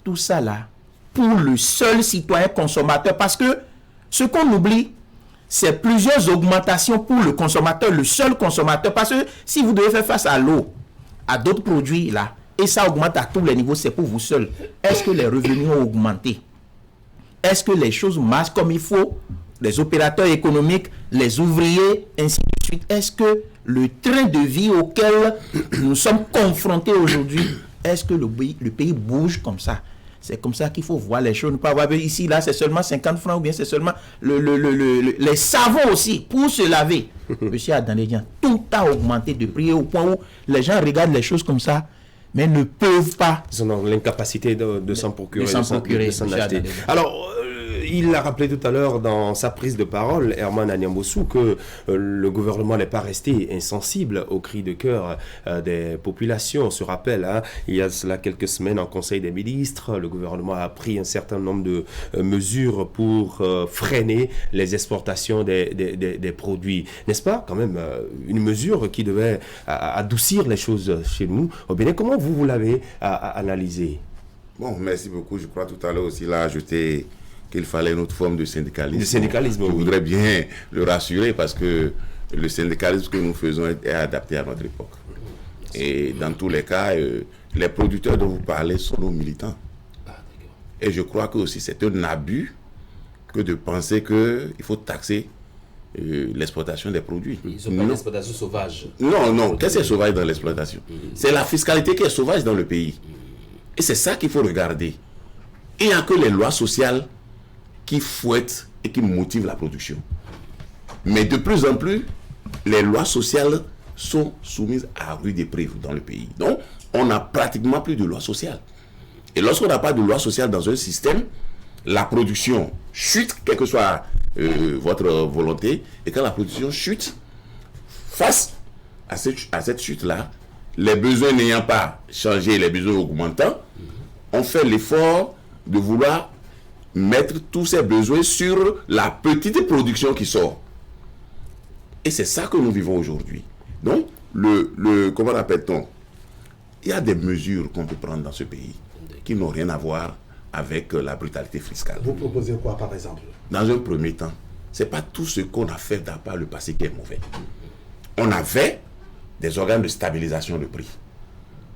tout ça là, pour le seul citoyen consommateur, parce que ce qu'on oublie, c'est plusieurs augmentations pour le consommateur, le seul consommateur, parce que si vous devez faire face à l'eau, à d'autres produits là, et ça augmente à tous les niveaux, c'est pour vous seul. Est-ce que les revenus ont augmenté? Est-ce que les choses marchent comme il faut? Les opérateurs économiques, les ouvriers, ainsi de suite. Est-ce que le train de vie auquel nous sommes confrontés aujourd'hui, est-ce que le pays bouge comme ça? C'est comme ça qu'il faut voir les choses. Ne pas voir ici, là, c'est seulement 50 francs ou bien c'est seulement les savons aussi pour se laver. Monsieur Adandédian, tout a augmenté de prix au point où les gens regardent les choses comme ça, mais ne peuvent pas. Ils ont l'incapacité de s'en procurer. De s'en acheter. Alors, il l'a rappelé tout à l'heure dans sa prise de parole, Herman Anyambossou, que le gouvernement n'est pas resté insensible aux cris de cœur des populations. On se rappelle, hein, il y a cela quelques semaines en Conseil des ministres, le gouvernement a pris un certain nombre de mesures pour freiner les exportations des produits. N'est-ce pas quand même une mesure qui devait adoucir les choses chez nous au Bénin? Comment vous l'avez analysé? Bon, merci beaucoup. Je crois tout à l'heure aussi, il a ajouté qu'il fallait une autre forme de syndicalisme. De syndicalisme, Je voudrais bien le rassurer parce que le syndicalisme que nous faisons est adapté à notre époque. Et dans tous les cas, les producteurs dont vous parlez sont nos militants. Et je crois que aussi c'est un abus que de penser qu'il faut taxer l'exploitation des produits. Ils ont pas d'exploitation sauvage. Non. Qu'est-ce qui est sauvage dans l'exploitation? C'est la fiscalité qui est sauvage dans le pays. Et c'est ça qu'il faut regarder. Il n'y a que les lois sociales qui fouettent et qui motivent la production. Mais de plus en plus, les lois sociales sont soumises à rude épreuve dans le pays. Donc, on n'a pratiquement plus de lois sociales. Et lorsqu'on n'a pas de loi sociale dans un système, la production chute, quelle que soit votre volonté. Et quand la production chute, face à cette chute-là, les besoins n'ayant pas changé, les besoins augmentant, on fait l'effort de vouloir mettre tous ces besoins sur la petite production qui sort. Et c'est ça que nous vivons aujourd'hui. Donc, comment l'appelle-t-on? Il y a des mesures qu'on peut prendre dans ce pays qui n'ont rien à voir avec la brutalité fiscale. Vous proposez quoi, par exemple? Dans un premier temps, ce n'est pas tout ce qu'on a fait par le passé qui est mauvais. On avait des organes de stabilisation de prix.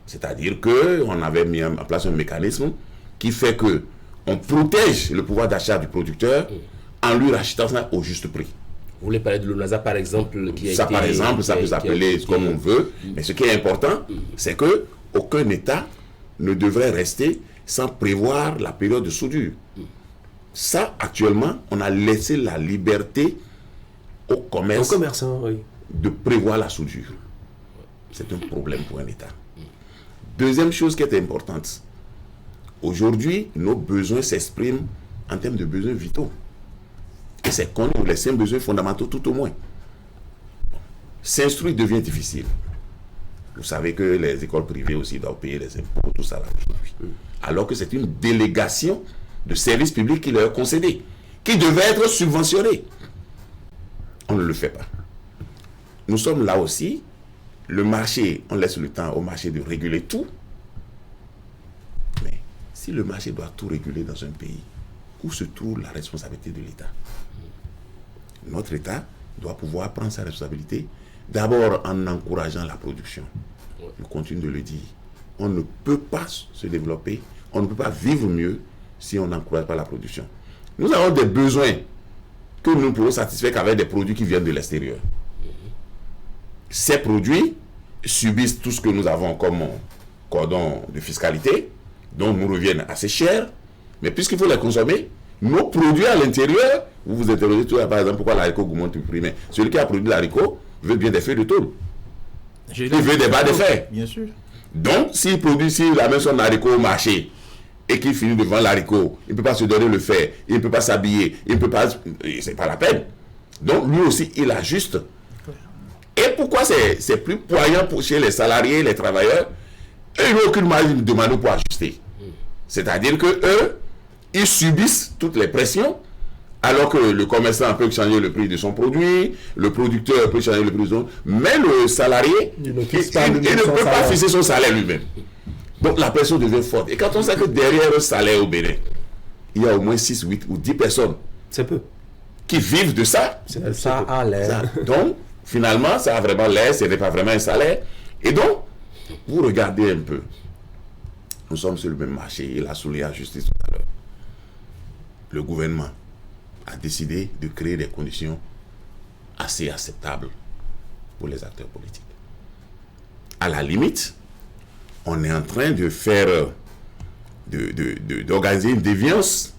C'est-à-dire qu'on avait mis en place un mécanisme qui fait que on protège le pouvoir d'achat du producteur en lui rachetant ça au juste prix. Vous voulez parler de l'ONASA par exemple Par exemple, ça peut s'appeler comme on veut. Mais ce qui est important, c'est que aucun État ne devrait rester sans prévoir la période de soudure. Ça, actuellement, on a laissé la liberté au commerçant de prévoir la soudure. C'est un problème pour un État. Deuxième chose qui est importante, aujourd'hui, nos besoins s'expriment en termes de besoins vitaux. Et c'est qu'on les 5 besoins fondamentaux tout au moins. S'instruire devient difficile. Vous savez que les écoles privées aussi doivent payer les impôts, tout ça là aujourd'hui. Alors que c'est une délégation de services publics qui leur est concédée, qui devait être subventionnée. On ne le fait pas. Nous sommes là aussi. Le marché, on laisse le temps au marché de réguler tout. Mais si le marché doit tout réguler dans un pays, où se trouve la responsabilité de l'État? Notre État doit pouvoir prendre sa responsabilité, d'abord en encourageant la production. Je continue de le dire. On ne peut pas se développer, on ne peut pas vivre mieux si on n'encourage pas la production. Nous avons des besoins que nous ne pouvons satisfaire qu'avec des produits qui viennent de l'extérieur. Ces produits subissent tout ce que nous avons comme cordon de fiscalité, donc nous reviennent assez cher, mais puisqu'il faut les consommer, nos produits à l'intérieur, vous vous interrogez tout, par exemple, pourquoi l'haricot augmente le prix. Mais celui qui a produit l'haricot veut bien des feuilles de tôle. Il veut des bas de fer. Bien sûr. Donc, s'il amène son haricot au marché et qu'il finit devant l'haricot, il ne peut pas se donner le fer, il ne peut pas s'habiller, il ne peut pas... C'est pas la peine. Donc, lui aussi, il ajuste. Et pourquoi c'est plus poignant chez les salariés, les travailleurs? Eux, ils n'ont aucune marge de manœuvre pour ajuster. C'est-à-dire que eux, ils subissent toutes les pressions, alors que le commerçant peut changer le prix de son produit, le producteur peut changer le prix de son... Mais le salarié, il ne peut pas fixer son salaire lui-même. Donc la pression devient forte. Et quand on sait que derrière le salaire au Bénin, il y a au moins 6, 8 ou 10 personnes qui vivent de ça. Ça a l'air. Donc, finalement, ça a vraiment l'air, ce n'est pas vraiment un salaire. Et donc, vous regardez un peu. Nous sommes sur le même marché. Il a souligné à justice tout à l'heure. Le gouvernement a décidé de créer des conditions assez acceptables pour les acteurs politiques. À la limite, on est en train de faire, d'organiser une déviance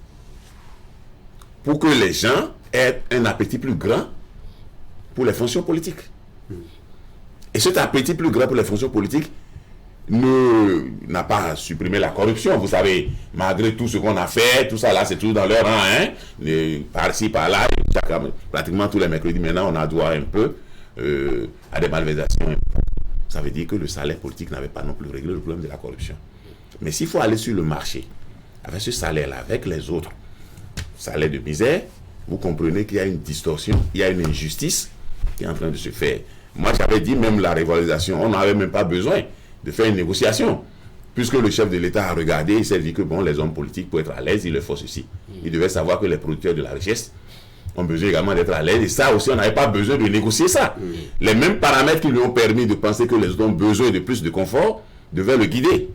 pour que les gens aient un appétit plus grand pour les fonctions politiques. Et cet appétit plus grand pour les fonctions politiques n'a pas supprimé la corruption. Vous savez, malgré tout ce qu'on a fait, tout ça là, c'est tout dans leur rang, hein, par-ci, par-là, pratiquement tous les mercredis maintenant, on a droit un peu à des malversations. Ça veut dire que le salaire politique n'avait pas non plus réglé le problème de la corruption. Mais s'il faut aller sur le marché, avec ce salaire-là, avec les autres salaires de misère, vous comprenez qu'il y a une distorsion, il y a une injustice qui est en train de se faire. Moi, j'avais dit même la revalorisation, on n'avait même pas besoin de faire une négociation. Puisque le chef de l'État a regardé, il s'est dit que bon, les hommes politiques, pour être à l'aise, il le faut ceci. Il devait savoir que les producteurs de la richesse ont besoin également d'être à l'aise. Et ça aussi, on n'avait pas besoin de négocier ça. Les mêmes paramètres qui lui ont permis de penser que les autres ont besoin de plus de confort devaient le guider.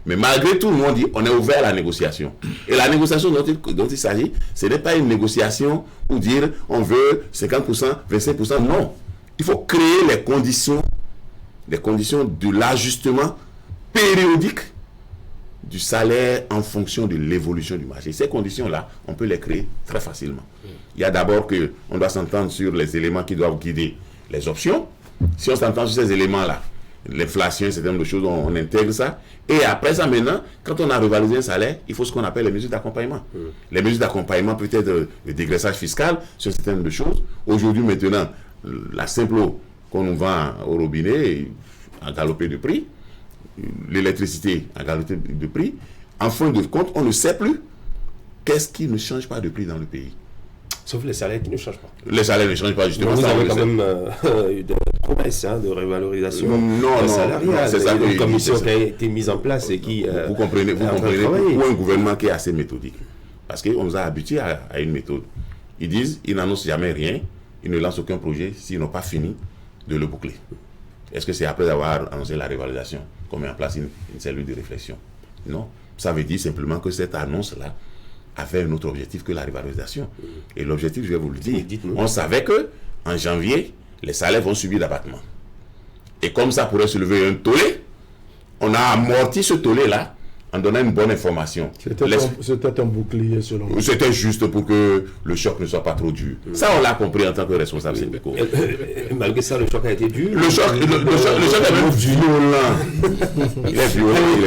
Mais malgré tout, nous on dit, on est ouvert à la négociation. Et la négociation dont il s'agit, ce n'est pas une négociation pour dire on veut 50%, 25%. Non. Il faut créer les conditions de l'ajustement périodique du salaire en fonction de l'évolution du marché. Ces conditions-là, on peut les créer très facilement. Il y a d'abord qu'on doit s'entendre sur les éléments qui doivent guider les options. Si on s'entend sur ces éléments-là, l'inflation, c'est un de choses, on intègre ça. Et après ça, maintenant, quand on a revalorisé un salaire, il faut ce qu'on appelle les mesures d'accompagnement. Les mesures d'accompagnement, peut-être le dégraissage fiscal sur certaines choses. Aujourd'hui, maintenant, la simple eau qu'on nous vend au robinet a galopé de prix. L'électricité a galopé de prix. En fin de compte, on ne sait plus qu'est-ce qui ne change pas de prix dans le pays. Sauf les salaires qui ne changent pas. Les salaires ne changent pas, justement. Donc vous avez quand même des promesses de revalorisation salariale. C'est ça, une commission qui a été mise en place et qui... Vous comprenez pourquoi un gouvernement qui est assez méthodique. Parce qu'on nous a habitués à une méthode. Ils disent, ils n'annoncent jamais rien, ils ne lancent aucun projet s'ils n'ont pas fini de le boucler. Est-ce que c'est après avoir annoncé la revalorisation qu'on met en place une cellule de réflexion? Non. Ça veut dire simplement que cette annonce-là avait un autre objectif que la revalorisation. Et l'objectif, je vais vous le dire, on savait que en janvier, les salaires vont subir d'abattement. Et comme ça pourrait se lever un tollé, on a amorti ce tollé-là en donnant une bonne information. C'était un bouclier selon vous. C'était juste pour que le choc ne soit pas trop dur. Ça, on l'a compris en tant que responsable syndicaux. Malgré ça, le choc a été dur. Le choc est même violent. Il est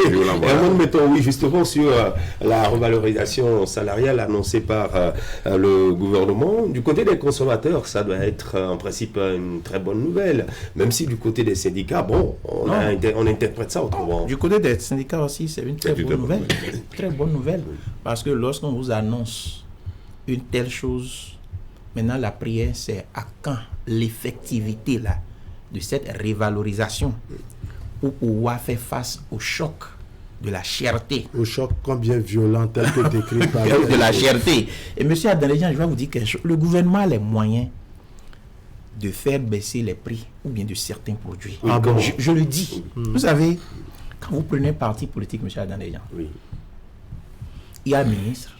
violent. Voilà. Et mettons, oui, justement, sur la revalorisation salariale annoncée par le gouvernement. Du côté des consommateurs, ça doit être en principe une très bonne nouvelle. Même si du côté des syndicats, bon, on interprète ça autrement. Du côté des syndicats aussi, c'est une très bonne nouvelle. Très bonne nouvelle. Parce que lorsqu'on vous annonce une telle chose, maintenant la prière, c'est à quand l'effectivité là, de cette revalorisation pour pouvoir faire face au choc de la cherté. Au choc combien violent tel que décrit par... de la cherté. Et M. Adanlejian, je vais vous dire quelque chose. Le gouvernement a les moyens de faire baisser les prix ou bien de certains produits. Ah bon? Je le dis. Vous savez, quand vous prenez un parti politique, M. Adanlejian, il y a ministre,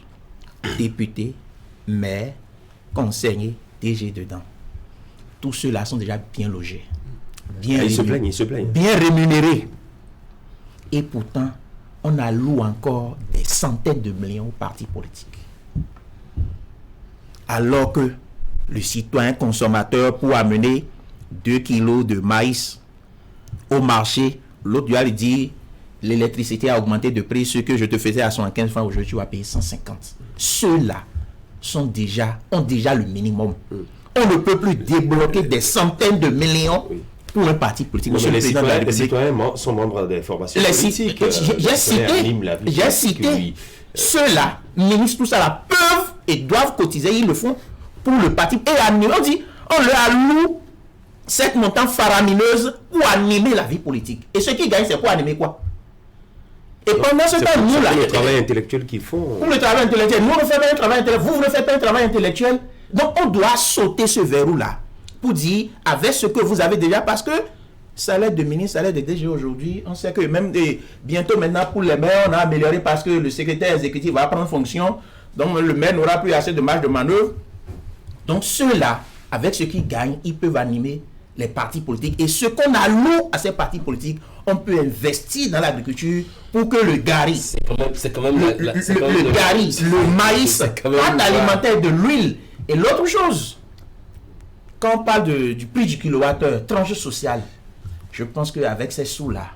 député, maire, conseiller, DG dedans. Tous ceux-là sont déjà bien logés. Ils se plaignent. Bien rémunérés. Et pourtant, on alloue encore des centaines de millions aux partis politiques. alors que le citoyen consommateur, pour amener 2 kilos de maïs au marché, l'autre lui dit l'électricité a augmenté de prix, ce que je te faisais à 115 francs, aujourd'hui tu vas payer 150. Ceux-là ont déjà le minimum. On ne peut plus débloquer des centaines de millions pour un parti politique. Monsieur le Président de la République. Les citoyens sont membres des formations politiques. J'ai cité ceux-là, ministres, tout ça là, peuvent et doivent cotiser, ils le font pour le parti. Et on dit, on leur alloue cette montant faramineuse pour animer la vie politique. Et ceux qui gagnent, c'est pour animer quoi? Et pendant ce temps, nous là. C'est le travail intellectuel qu'ils font. Pour le travail intellectuel, nous ne faisons pas un travail intellectuel, vous ne faites pas un travail intellectuel. Donc on doit sauter ce verrou-là pour dire, avec ce que vous avez déjà, parce que salaire de ministre, salaire de DG aujourd'hui, on sait que même bientôt maintenant pour les maires, on a amélioré parce que le secrétaire exécutif va prendre fonction, donc le maire n'aura plus assez de marge de manœuvre. Donc ceux-là, avec ce qu'ils gagnent, ils peuvent animer les partis politiques. Et ce qu'on alloue à ces partis politiques, on peut investir dans l'agriculture pour que le gari, le gari, le maïs, pâte alimentaire, de l'huile et l'autre chose. Quand on parle du prix du kilowattheure, tranche sociale, je pense qu'avec ces sous-là,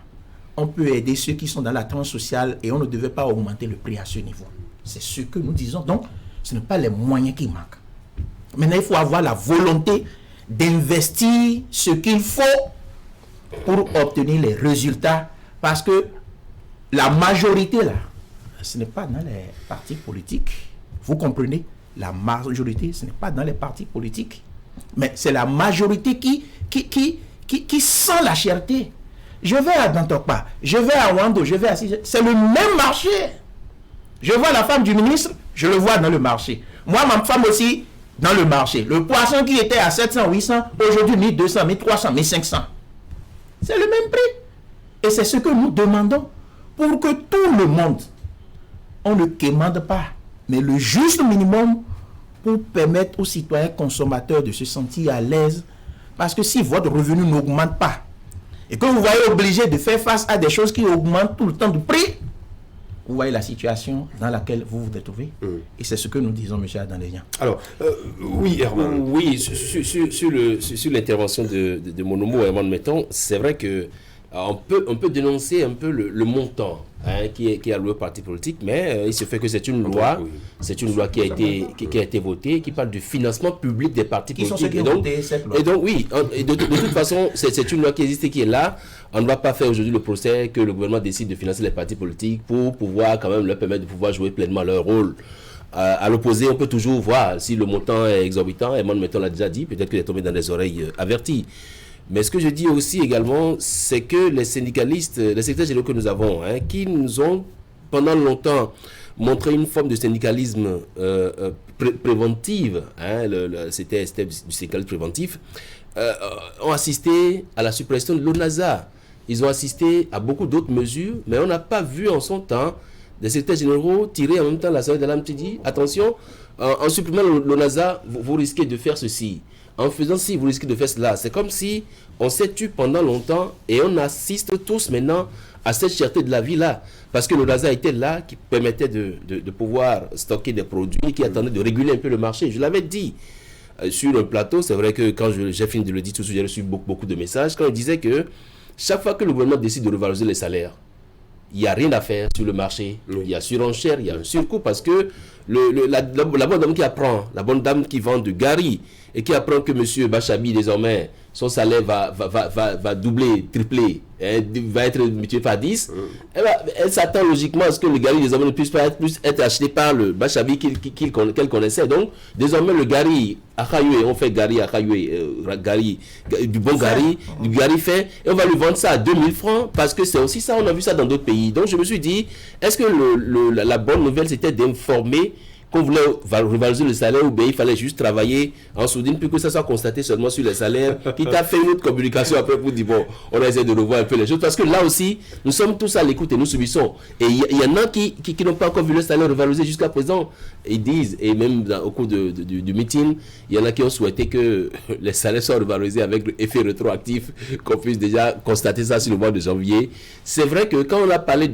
on peut aider ceux qui sont dans la tranche sociale et on ne devait pas augmenter le prix à ce niveau. C'est ce que nous disons. Donc, ce n'est pas les moyens qui manquent. Maintenant, il faut avoir la volonté d'investir ce qu'il faut pour obtenir les résultats. Parce que la majorité, là, ce n'est pas dans les partis politiques. Vous comprenez? La majorité, ce n'est pas dans les partis politiques. Mais c'est la majorité qui sent la cherté. Je vais à Dantokpa, je vais à Wando, je vais à... C'est le même marché. Je vois la femme du ministre, je le vois dans le marché. Moi, ma femme aussi, dans le marché. Le poisson qui était à 700, 800, aujourd'hui 1200, 1300, 1500. C'est le même prix. Et c'est ce que nous demandons pour que tout le monde, on ne quémande pas, mais le juste minimum pour permettre aux citoyens consommateurs de se sentir à l'aise. Parce que si votre revenu n'augmente pas et que vous voyez obligé de faire face à des choses qui augmentent tout le temps de prix, vous voyez la situation dans laquelle vous vous trouvez. Et c'est ce que nous disons, M. Adanléian. Alors, oui, Herman. Oui, sur l'intervention de mon homo Herman Metton, c'est vrai que on peut dénoncer un peu le montant qui est alloué au parti politique, mais il se fait que c'est une loi, qui a été votée, qui parle du financement public des partis politiques. Et donc, oui, de toute façon, c'est une loi qui existe et qui est là. On ne va pas faire aujourd'hui le procès que le gouvernement décide de financer les partis politiques pour pouvoir quand même leur permettre de pouvoir jouer pleinement leur rôle. À l'opposé, on peut toujours voir si le montant est exorbitant. Herman Metton l'a déjà dit, peut-être qu'il est tombé dans des oreilles averties. Mais ce que je dis aussi également, c'est que les syndicalistes, les secrétaires généraux que nous avons, qui nous ont pendant longtemps montré une forme de syndicalisme préventive, c'était du syndicalisme préventif, ont assisté à la suppression de l'ONASA. Ils ont assisté à beaucoup d'autres mesures, mais on n'a pas vu en son temps des secrétaires généraux tirer en même temps la sonnette d'alarme qui dit attention, en supprimant l'ONASA, vous risquez de faire ceci. En faisant ci, vous risquez de faire cela. C'est comme si on s'est tué pendant longtemps et on assiste tous maintenant à cette cherté de la vie là. Parce que l'ONASA était là, qui permettait de pouvoir stocker des produits, qui attendait de réguler un peu le marché. Je l'avais dit sur un plateau, c'est vrai que quand j'ai fini de le dire tout de suite, j'ai reçu beaucoup de messages, quand il disait que chaque fois que le gouvernement décide de revaloriser les salaires, il n'y a rien à faire sur le marché. Il y a surenchère, il y a un surcoût parce que la bonne dame qui apprend, la bonne dame qui vend du gari et qui apprend que M. Bachabi désormais, son salaire va doubler, tripler, va être multiplié par 10, elle s'attend logiquement à ce que le gari désormais ne puisse pas être acheté par le Bachabi qu'elle connaissait. Donc désormais le gari à Khayoué, on fait gari à Khayoué, du bon gari, du gari fait, et on va lui vendre ça à 2000 francs parce que c'est aussi ça, on a vu ça dans d'autres pays. Donc je me suis dit, est-ce que la bonne nouvelle c'était d'informer qu'on voulait revaloriser le salaire ou bien il fallait juste travailler en sourdine puis que ça soit constaté seulement sur les salaires, qui t'a fait une autre communication après pour dire bon, on essaie de revoir un peu les choses parce que là aussi, nous sommes tous à l'écoute et nous subissons. Et il y en a qui n'ont pas encore vu le salaire revalorisé jusqu'à présent. Ils disent, et même au cours du meeting, il y en a qui ont souhaité que les salaires soient revalorisés avec l'effet rétroactif, qu'on puisse déjà constater ça sur le mois de janvier. C'est vrai que quand on a parlé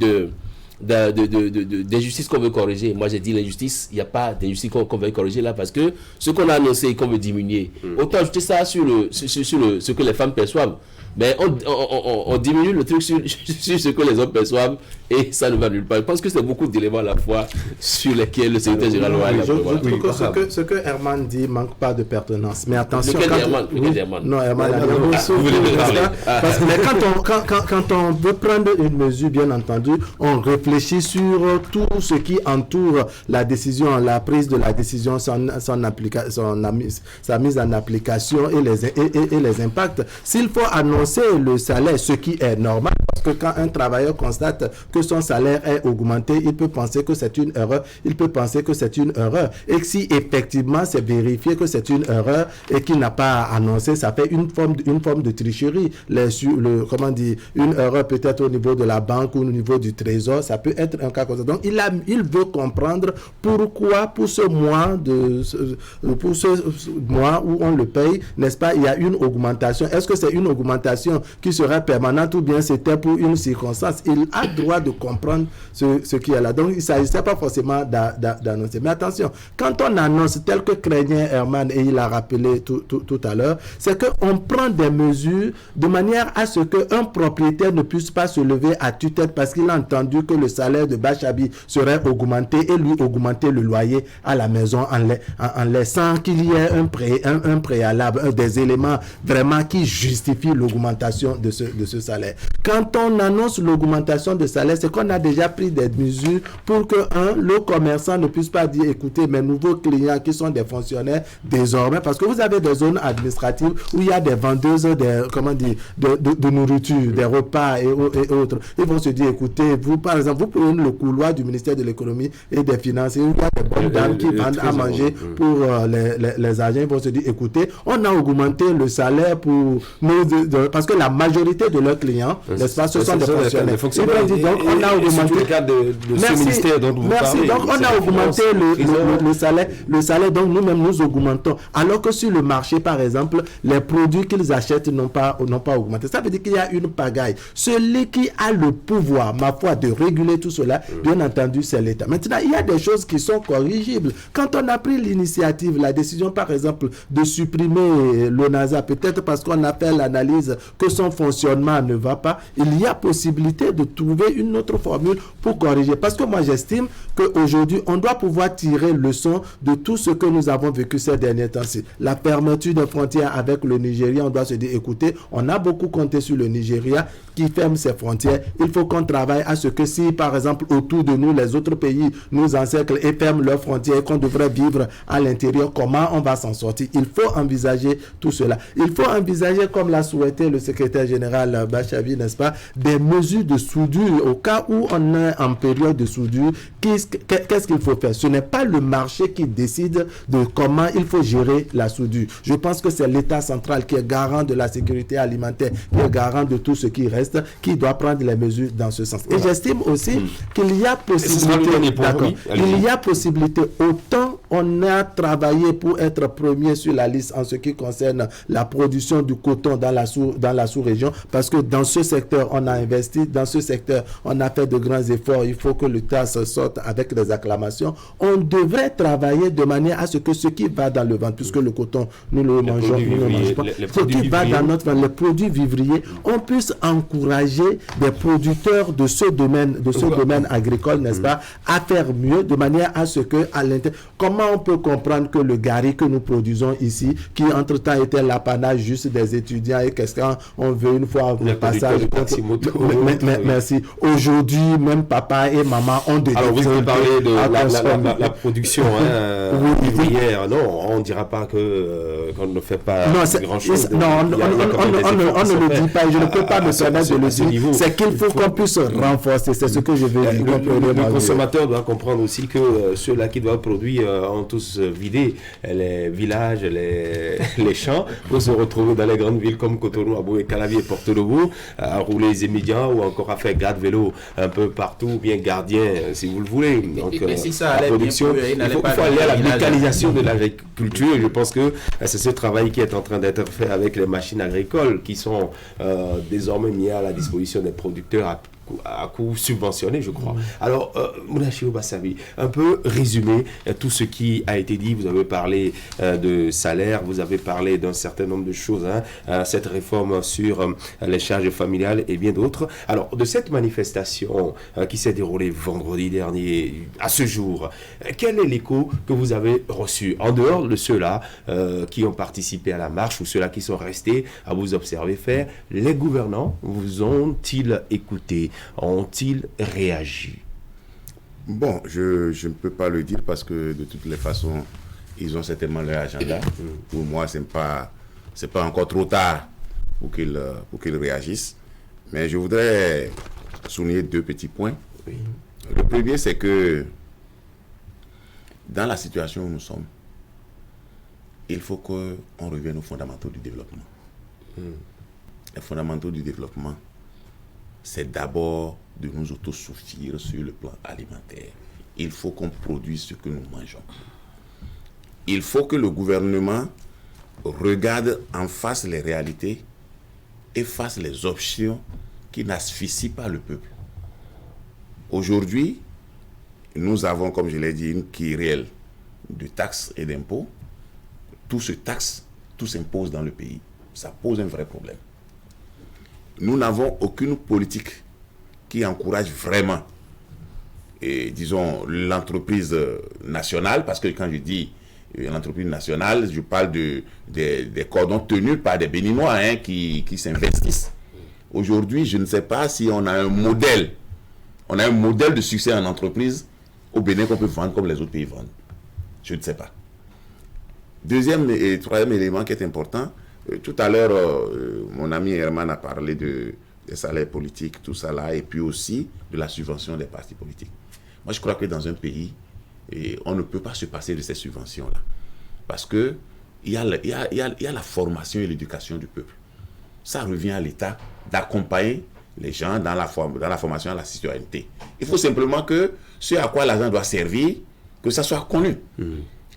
d'injustice qu'on veut corriger. Moi, j'ai dit l'injustice, il n'y a pas d'injustice qu'on veut corriger là, parce que ce qu'on a annoncé et qu'on veut diminuer, autant ajouter ça sur ce que les femmes perçoivent. Mais on diminue le truc sur ce que les hommes perçoivent et ça ne va nulle part. Je pense que c'est beaucoup d'éléments à la fois sur lesquels le secrétaire général ce que Herman dit manque pas de pertinence. Mais attention, Herman quand on veut prendre une mesure, bien entendu, on réfléchit sur tout ce qui entoure la décision, la prise de la décision, sa mise en application et les impacts. S'il faut annoncer le salaire, ce qui est normal, parce que quand un travailleur constate que son salaire est augmenté, il peut penser que c'est une erreur, et si effectivement c'est vérifié que c'est une erreur et qu'il n'a pas annoncé, ça fait une forme de tricherie. Une erreur peut-être au niveau de la banque ou au niveau du trésor, ça peut être un cas comme ça. Donc il veut comprendre pourquoi pour ce mois où on le paye, n'est-ce pas, il y a une augmentation. Est-ce que c'est une augmentation qui serait permanente ou bien c'était pour une circonstance? Il a droit de comprendre ce qui est là. Donc, il ne s'agissait pas forcément d'annoncer. Mais attention, quand on annonce tel que craignait Herman, et il a rappelé tout à l'heure, c'est qu'on prend des mesures de manière à ce qu'un propriétaire ne puisse pas se lever à tue-tête parce qu'il a entendu que le salaire de Bachabi serait augmenté et lui augmenter le loyer à la maison en laissant qu'il y ait un préalable, des éléments vraiment qui justifient l'augmentation de ce salaire. Quand on annonce l'augmentation de salaire, c'est qu'on a déjà pris des mesures pour que le commerçant ne puisse pas dire écoutez, mes nouveaux clients qui sont des fonctionnaires désormais, parce que vous avez des zones administratives où il y a des vendeuses de nourriture, des repas et autres. Ils vont se dire écoutez, vous par exemple, vous prenez le couloir du ministère de l'économie et des finances, où il y a des bonnes dames qui vendent à manger pour les agents. Ils vont se dire écoutez, on a augmenté le salaire pour parce que la majorité de leurs clients, n'est-ce pas, ce sont des fonctionnaires. Donc on a augmenté le cas de ce ministère dont vous parlez. Donc on a augmenté le salaire, donc nous-mêmes nous augmentons. Alors que sur le marché, par exemple, les produits qu'ils achètent n'ont pas augmenté. Ça veut dire qu'il y a une pagaille. Celui qui a le pouvoir, ma foi, de réguler tout cela, bien entendu, c'est l'État. Maintenant, il y a des choses qui sont corrigibles. Quand on a pris l'initiative, la décision, par exemple, de supprimer l'ONASA, peut-être parce qu'on a fait l'analyse que son fonctionnement ne va pas, il y a possibilité de trouver une autre formule pour corriger. Parce que moi, j'estime qu'aujourd'hui, on doit pouvoir tirer leçon de tout ce que nous avons vécu ces derniers temps-ci. La fermeture des frontières avec le Nigeria, on doit se dire, écoutez, on a beaucoup compté sur le Nigeria qui ferme ses frontières. Il faut qu'on travaille à ce que si, par exemple, autour de nous, les autres pays nous encerclent et ferment leurs frontières, qu'on devrait vivre à l'intérieur, comment on va s'en sortir? Il faut envisager tout cela. Il faut envisager, comme l'a souhaité le secrétaire général Bachabi, n'est-ce pas, des mesures de soudure au cas où on est en période de soudure. Qu'est-ce qu'il faut faire? Ce n'est pas le marché qui décide de comment il faut gérer la soudure. Je pense que c'est l'État central qui est garant de la sécurité alimentaire, qui est garant de tout ce qui reste, qui doit prendre les mesures dans ce sens. Et j'estime aussi qu'il y a possibilité, il y a possibilité, autant on a travaillé pour être premier sur la liste en ce qui concerne la production du coton dans la sous-région, parce que dans ce secteur, on a investi, dans ce secteur, on a fait de grands efforts, il faut que l'État se sorte avec des acclamations. On devrait travailler de manière à ce que ce qui va dans le ventre, puisque le coton, nous le mangeons, nous ne le mangeons pas, ce qui va dans notre ventre, les produits vivriers, on puisse encourager des producteurs de ce domaine agricole, n'est-ce pas, à faire mieux, de manière à ce que, à l'intérieur, comment on peut comprendre que le gari que nous produisons ici, qui entre-temps était l'apanage juste des étudiants, et qu'est-ce qu'on veut une fois au passage, merci. Aujourd'hui, même papa et maman ont des Alors, vous avez parlé de la production vivrière. Non, on ne dira pas qu'on ne fait pas grand-chose. Non, on ne le dit pas. Je ne peux pas me permettre de le dire. C'est qu'il faut qu'on puisse renforcer. C'est ce que je veux dire. Le consommateur doit comprendre aussi que ceux-là qui doivent produire ont tous vidé les villages, les champs, pour se retrouver dans les grandes villes comme Cotonou, Abou et Calavi et Porto-Novo, à rouler les immédiats ou encore à faire garde-vélo un peu partout, bien gardien, si vous le voulez. Donc, si ça la allait production, il faut aller à la localisation de l'agriculture. Je pense que c'est ce travail qui est en train d'être fait avec les machines agricoles qui sont désormais mises à la disposition des producteurs à coût subventionné, je crois. Alors, Mounachio Bassavi, un peu résumé tout ce qui a été dit. Vous avez parlé de salaire, vous avez parlé d'un certain nombre de choses, cette réforme sur les charges familiales et bien d'autres. Alors, de cette manifestation qui s'est déroulée vendredi dernier à ce jour, quel est l'écho que vous avez reçu en dehors de ceux-là qui ont participé à la marche ou ceux-là qui sont restés à vous observer faire? Les gouvernants vous ont-ils écouté? Ont-ils réagi? Bon, je ne peux pas le dire parce que de toutes les façons, ils ont certainement leur agenda. Pour moi, c'est pas encore trop tard pour qu'ils réagissent. Mais je voudrais souligner 2 petits points. Oui. Le premier, c'est que dans la situation où nous sommes, il faut qu'on revienne aux fondamentaux du développement. Les fondamentaux du développement, c'est d'abord de nous autosuffire sur le plan alimentaire. Il faut qu'on produise ce que nous mangeons. Il faut que le gouvernement regarde en face les réalités et fasse les options qui n'asphyxient pas le peuple. Aujourd'hui, nous avons, comme je l'ai dit, une kyrielle de taxes et d'impôts. Tout se taxe, tout s'impose dans le pays. Ça pose un vrai problème. Nous n'avons aucune politique qui encourage vraiment, et disons, l'entreprise nationale, parce que quand je dis l'entreprise nationale, je parle des cordons tenus par des Béninois qui s'investissent. Aujourd'hui, je ne sais pas si on a un modèle de succès en entreprise au Bénin qu'on peut vendre comme les autres pays vendent. Je ne sais pas. Deuxième et troisième élément qui est important, tout à l'heure, mon ami Herman a parlé des salaires politiques, tout ça là, et puis aussi de la subvention des partis politiques. Moi, je crois que dans un pays, on ne peut pas se passer de ces subventions-là. Parce qu'il y a la formation et l'éducation du peuple. Ça revient à l'État d'accompagner les gens dans la formation à la citoyenneté. Il faut simplement que ce à quoi l'argent doit servir, que ça soit connu.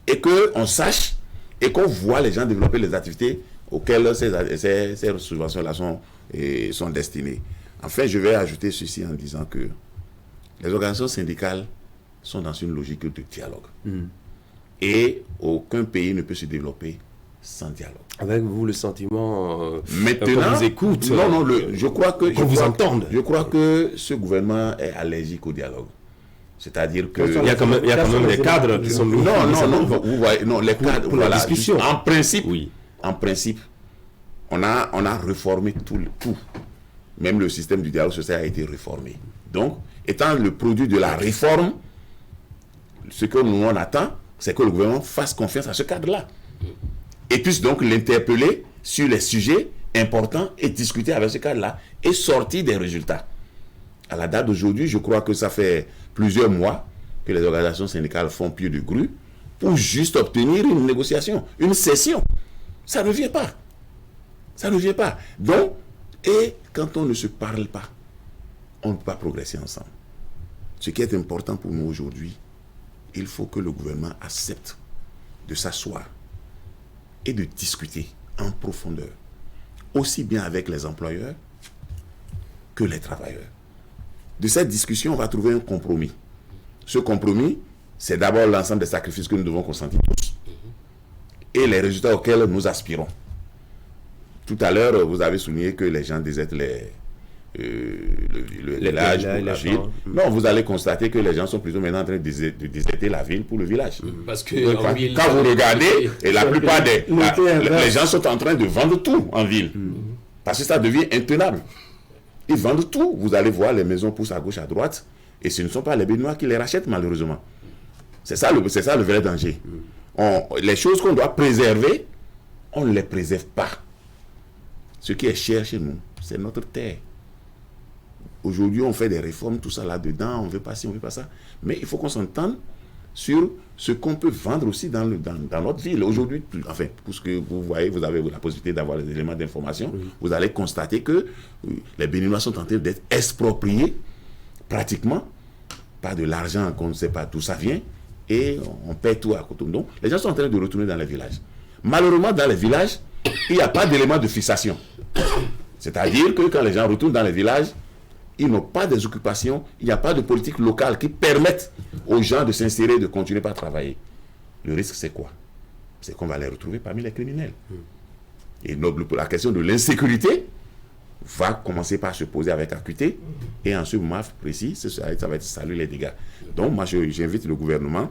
Et qu'on sache et qu'on voit les gens développer les activités auxquelles ces subventions-là sont destinées. Enfin, je vais ajouter ceci en disant que les organisations syndicales sont dans une logique de dialogue. Et aucun pays ne peut se développer sans dialogue. Avec vous, le sentiment maintenant, qu'on vous écoute, je crois que qu'on vous entende. Je crois que ce gouvernement est allergique au dialogue. C'est-à-dire que il y a quand même des cadres qui sont vous voyez, les cadres pour la discussion. En principe, on a réformé tout. Même le système du dialogue social a été réformé. Donc, étant le produit de la réforme, ce que nous on attend, c'est que le gouvernement fasse confiance à ce cadre-là. Et puisse donc l'interpeller sur les sujets importants et discuter avec ce cadre-là et sortir des résultats. À la date d'aujourd'hui, je crois que ça fait plusieurs mois que les organisations syndicales font pied de grue pour juste obtenir une négociation, une cession. Ça ne revient pas. Ça ne revient pas. Donc, et quand on ne se parle pas, on ne peut pas progresser ensemble. Ce qui est important pour nous aujourd'hui, il faut que le gouvernement accepte de s'asseoir et de discuter en profondeur, aussi bien avec les employeurs que les travailleurs. De cette discussion, on va trouver un compromis. Ce compromis, c'est d'abord l'ensemble des sacrifices que nous devons consentir tous et les résultats auxquels nous aspirons. Tout à l'heure, vous avez souligné que les gens désertent le village pour la ville. Non, vous allez constater que les gens sont plutôt maintenant en train de déserter la ville pour le village. Parce que quand vous regardez, et la plupart les gens sont en train de vendre tout en ville. Parce que ça devient intenable. Ils vendent tout. Vous allez voir, les maisons poussent à gauche, à droite. Et ce ne sont pas les Béninois qui les rachètent, malheureusement. C'est ça le vrai danger. Les choses qu'on doit préserver, on ne les préserve pas. Ce qui est cher chez nous, c'est notre terre. Aujourd'hui, on fait des réformes, tout ça là-dedans, on ne veut pas ci, on ne veut pas ça. Mais il faut qu'on s'entende sur ce qu'on peut vendre aussi dans notre ville. Aujourd'hui, enfin, puisque vous voyez, vous avez la possibilité d'avoir les éléments d'information, vous allez constater que les Béninois sont en train d'être expropriés, pratiquement, par de l'argent qu'on ne sait pas d'où ça vient, et on paie tout à côté. Donc, les gens sont en train de retourner dans les villages. Malheureusement, dans les villages, il n'y a pas d'élément de fixation. C'est-à-dire que quand les gens retournent dans les villages, ils n'ont pas des occupations, il n'y a pas de politique locale qui permette aux gens de s'insérer, de continuer à travailler. Le risque, c'est quoi? C'est qu'on va les retrouver parmi les criminels. Et la question de l'insécurité va commencer par se poser avec acuité, et en ce moment précis, ça va être saluer les dégâts. Donc moi, j'invite le gouvernement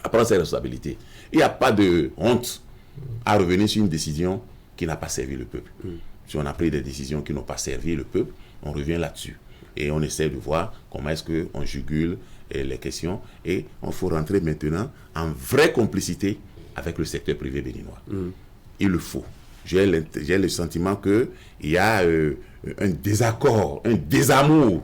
à prendre ses responsabilités. Il n'y a pas de honte à revenir sur une décision qui n'a pas servi le peuple. Si on a pris des décisions qui n'ont pas servi le peuple, on revient là-dessus. Et on essaie de voir comment est-ce qu'on jugule les questions. Et il faut rentrer maintenant en vraie complicité avec le secteur privé béninois. Il le faut. J'ai le sentiment qu'il y a un désaccord, un désamour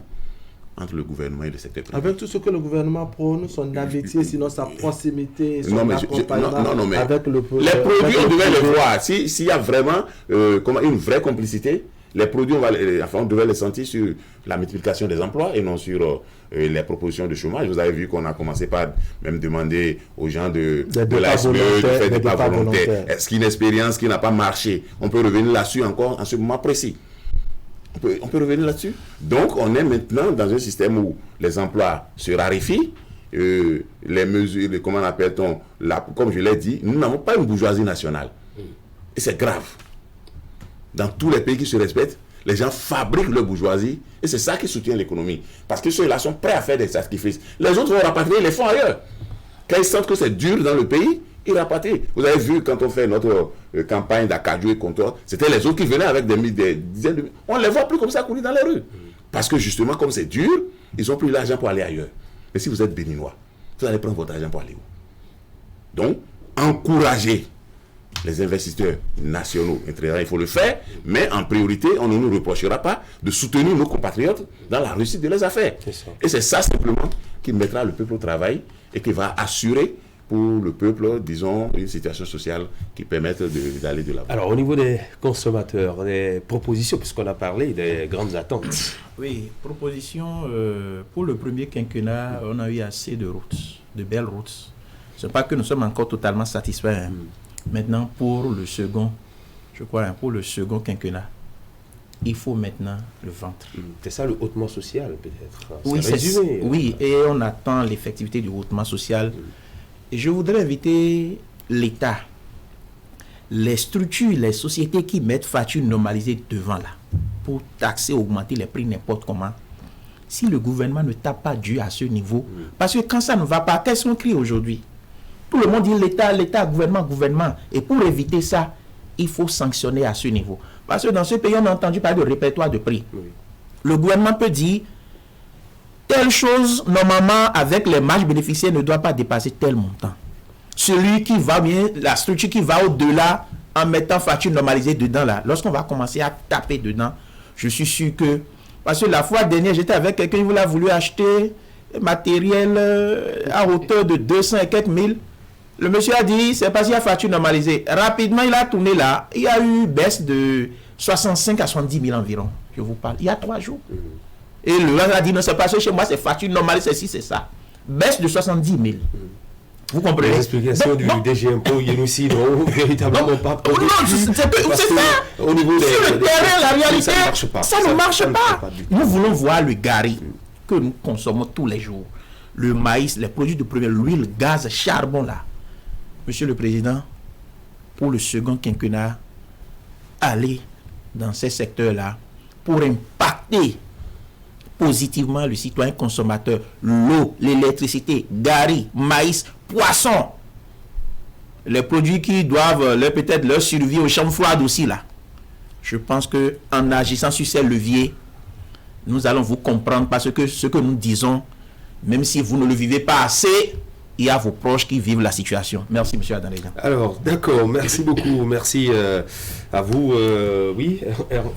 entre le gouvernement et le secteur privé. Avec tout ce que le gouvernement prône, son amitié, sinon sa proximité, son accompagnement avec le peuple. Les produits, on devait les voir. S'il y a vraiment une vraie complicité, les produits, on devait les sentir sur la multiplication des emplois et non sur les propositions de chômage. Vous avez vu qu'on a commencé par même demander aux gens de la SPE de faire des pas volontaires. Est-ce qu'une expérience qui n'a pas marché, on peut revenir là-dessus encore en ce moment précis? On peut revenir là-dessus. Donc, on est maintenant dans un système où les emplois se raréfient, les mesures, comment appelle-t-on, comme je l'ai dit, nous n'avons pas une bourgeoisie nationale. Et c'est grave. Dans tous les pays qui se respectent, les gens fabriquent leur bourgeoisie et c'est ça qui soutient l'économie. Parce que ceux-là sont prêts à faire des sacrifices. Les autres vont rapatrier, ils les font ailleurs. Quand ils sentent que c'est dur dans le pays, ils rapatrient. Vous avez vu quand on fait notre campagne d'Acadjo et Contour, c'était les autres qui venaient avec des dizaines de... On ne les voit plus comme ça courir dans les rues. Parce que justement, comme c'est dur, ils n'ont plus l'argent pour aller ailleurs. Mais si vous êtes béninois, vous allez prendre votre argent pour aller où? Donc, encouragez les investisseurs nationaux, il faut le faire, mais en priorité, on ne nous reprochera pas de soutenir nos compatriotes dans la réussite de leurs affaires. Et c'est ça simplement qui mettra le peuple au travail et qui va assurer pour le peuple, disons, une situation sociale qui permette d'aller de l'avant. Alors, au niveau des consommateurs, des propositions, puisqu'on a parlé des grandes attentes. Oui, propositions, pour le premier quinquennat, on a eu assez de routes, de belles routes. Ce n'est pas que nous sommes encore totalement satisfaits. Maintenant, pour le second, je crois, pour le second quinquennat, il faut maintenant le ventre. C'est ça le hautement social, peut-être. Oui, oui, et on attend l'effectivité du hautement social. Et je voudrais inviter l'État, les structures, les sociétés qui mettent facture normalisée devant là, pour taxer, augmenter les prix n'importe comment. Si le gouvernement ne tape pas Dieu à ce niveau, parce que quand ça ne va pas, qu'est-ce qu'on crie aujourd'hui? Tout le monde dit l'État, gouvernement. Et pour éviter ça, il faut sanctionner à ce niveau. Parce que dans ce pays, on a entendu parler de répertoire de prix. Le gouvernement peut dire, telle chose, normalement, avec les marges bénéficiaires, ne doit pas dépasser tel montant. Celui qui va bien, la structure qui va au-delà, en mettant facture normalisée dedans, là, lorsqu'on va commencer à taper dedans, je suis sûr que... Parce que la fois dernière, j'étais avec quelqu'un qui voulait voulu acheter matériel à hauteur de 200 et quelques mille. Le monsieur a dit, c'est parce qu'il y a facture normalisée. Rapidement, il a tourné là. Il y a eu une baisse de 65 à 70 000 environ. Je vous parle. Il y a 3 jours. Et le gars a dit, non, c'est pas ça. Chez moi, c'est facture normalisée. C'est ci, c'est ça. Baisse de 70 000. Vous comprenez? Les explications du DG Impôt, Yenoussi, non, véritablement pas. Non, c'est ça. Au niveau sur le terrain, la réalité, ça ne marche pas. Nous voulons voir le gari que nous consommons tous les jours. Le maïs, les produits de première, l'huile, gaz, charbon, là. Monsieur le Président, pour le second quinquennat, allez dans ces secteurs-là pour impacter positivement le citoyen consommateur. L'eau, l'électricité, gari, maïs, poisson. Les produits qui doivent peut-être leur survie aux chambres froides aussi, là. Je pense qu'en agissant sur ces leviers, nous allons vous comprendre parce que ce que nous disons, même si vous ne le vivez pas assez, il y a vos proches qui vivent la situation. Merci, monsieur Adanega. Alors, d'accord, merci beaucoup. Merci à vous. Oui,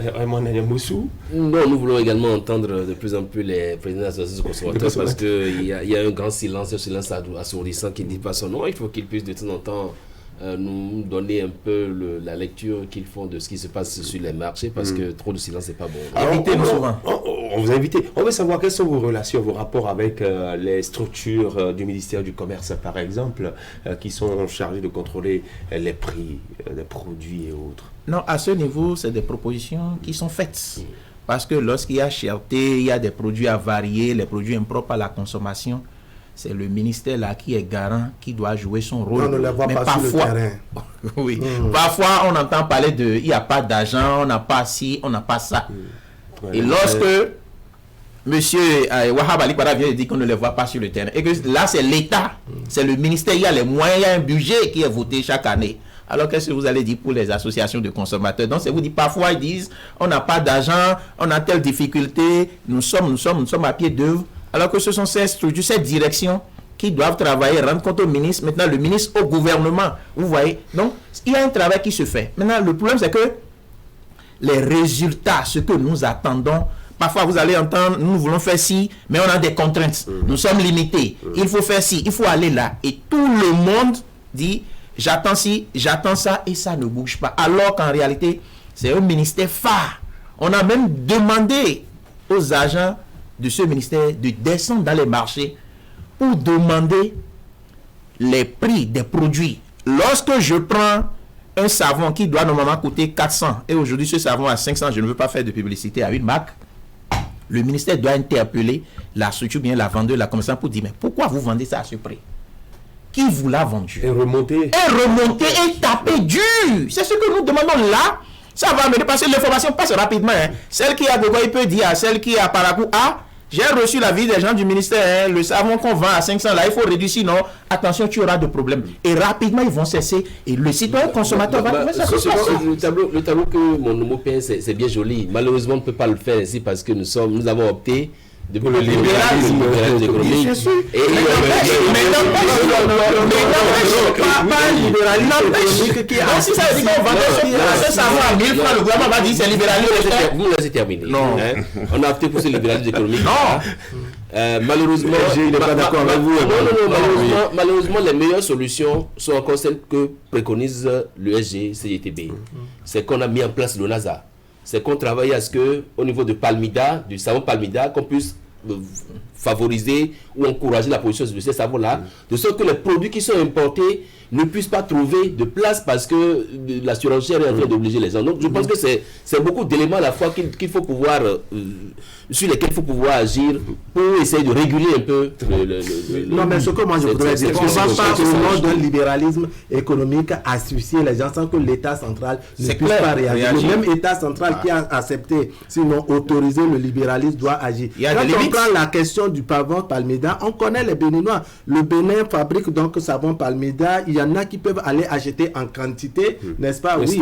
Herman Moussou. Non, nous voulons également entendre de plus en plus les présidents de l'association consommateurs parce qu'il y a un grand silence, un silence assourdissant qui ne dit pas son nom. Il faut qu'ils puissent de temps en temps nous donner un peu la lecture qu'ils font de ce qui se passe sur les marchés parce que trop de silence n'est pas bon. Invitez-nous souvent. On vous a invité. On veut savoir quelles sont vos relations, vos rapports avec les structures du ministère du Commerce, par exemple, qui sont chargées de contrôler les prix des produits et autres. Non, à ce niveau, c'est des propositions qui sont faites. Parce que lorsqu'il y a cherté, il y a des produits avariés, les produits impropres à la consommation, c'est le ministère là qui est garant, qui doit jouer son rôle. On ne les voit mais pas parfois, sur le terrain. Oui, parfois on entend parler de, il n'y a pas d'argent, on n'a pas ci, on n'a pas ça. Et lorsque Monsieur Wahab Ali Kwara vient de dire qu'on ne les voit pas sur le terrain, et que là c'est l'État, c'est le ministère, il y a les moyens, il y a un budget qui est voté chaque année. Alors qu'est-ce que vous allez dire pour les associations de consommateurs? Donc c'est vous dire, parfois ils disent, on n'a pas d'argent, on a telle difficulté, nous sommes à pied d'œuvre, alors que ce sont ces structures, ces directions qui doivent travailler, rendre compte au ministre, maintenant le ministre au gouvernement, vous voyez. Donc il y a un travail qui se fait. Maintenant le problème c'est que les résultats, ce que nous attendons, parfois vous allez entendre, nous voulons faire ci, mais on a des contraintes, nous sommes limités, il faut faire ci, il faut aller là. Et tout le monde dit, j'attends ci, j'attends ça, et ça ne bouge pas. Alors qu'en réalité, c'est un ministère phare. On a même demandé aux agents de ce ministère de descendre dans les marchés pour demander les prix des produits. Lorsque je prends un savon qui doit normalement coûter 400, et aujourd'hui ce savon à 500, je ne veux pas faire de publicité à une marque, le ministère doit interpeller la structure, bien la vendeuse, la commerçante pour dire, mais pourquoi vous vendez ça à ce prix? Qui vous l'a vendu? Et remonter. Et taper dur. C'est ce que nous demandons là. Ça va amener, parce que l'information passe rapidement. Hein. Celle qui a de quoi il peut dire à celle qui a par rapport à, j'ai reçu l'avis des gens du ministère, hein, le savon qu'on vend à 500 là, il faut réduire, sinon, attention, tu auras de problèmes. Et rapidement, ils vont cesser. Et le citoyen consommateur va trouver ça. Le tableau que mon homo peint, c'est bien joli. Malheureusement, on ne peut pas le faire ici parce que nous avons opté pour le libéralisme économique. Et si ça veut dire qu'on vend ce savon à 1000 francs, le gouvernement va dire c'est libéralisme. Vous me laissez terminer. Non. On a opté pour ce libéralisme économique. Non. Malheureusement, il n'est pas d'accord avec vous. Malheureusement, les meilleures solutions sont encore celles que préconise l'USG CGTB. C'est qu'on a mis en place le NASA. C'est qu'on travaille à ce que, au niveau de Palmida, du savon Palmida, qu'on puisse favoriser ou encourager la production de ces savons-là, de sorte que les produits qui sont importés ne puissent pas trouver de place parce que la surenchère est en train d'obliger les gens. Donc je pense que c'est beaucoup d'éléments à la fois qu'il faut pouvoir, sur lesquels il faut pouvoir agir pour essayer de réguler un peu non, mais ce que moi je voudrais dire, on ne va pas au nom d'un libéralisme économique asphyxier les gens sans que l'État central ne puisse pas réagir. Le même État central qui a accepté, sinon autorisé le libéralisme, doit agir. Quand on prend la question du savon Palmida, on connaît les Béninois. Le Bénin fabrique donc savon Palmida. Il y en a qui peuvent aller acheter en quantité, n'est-ce pas? Oui.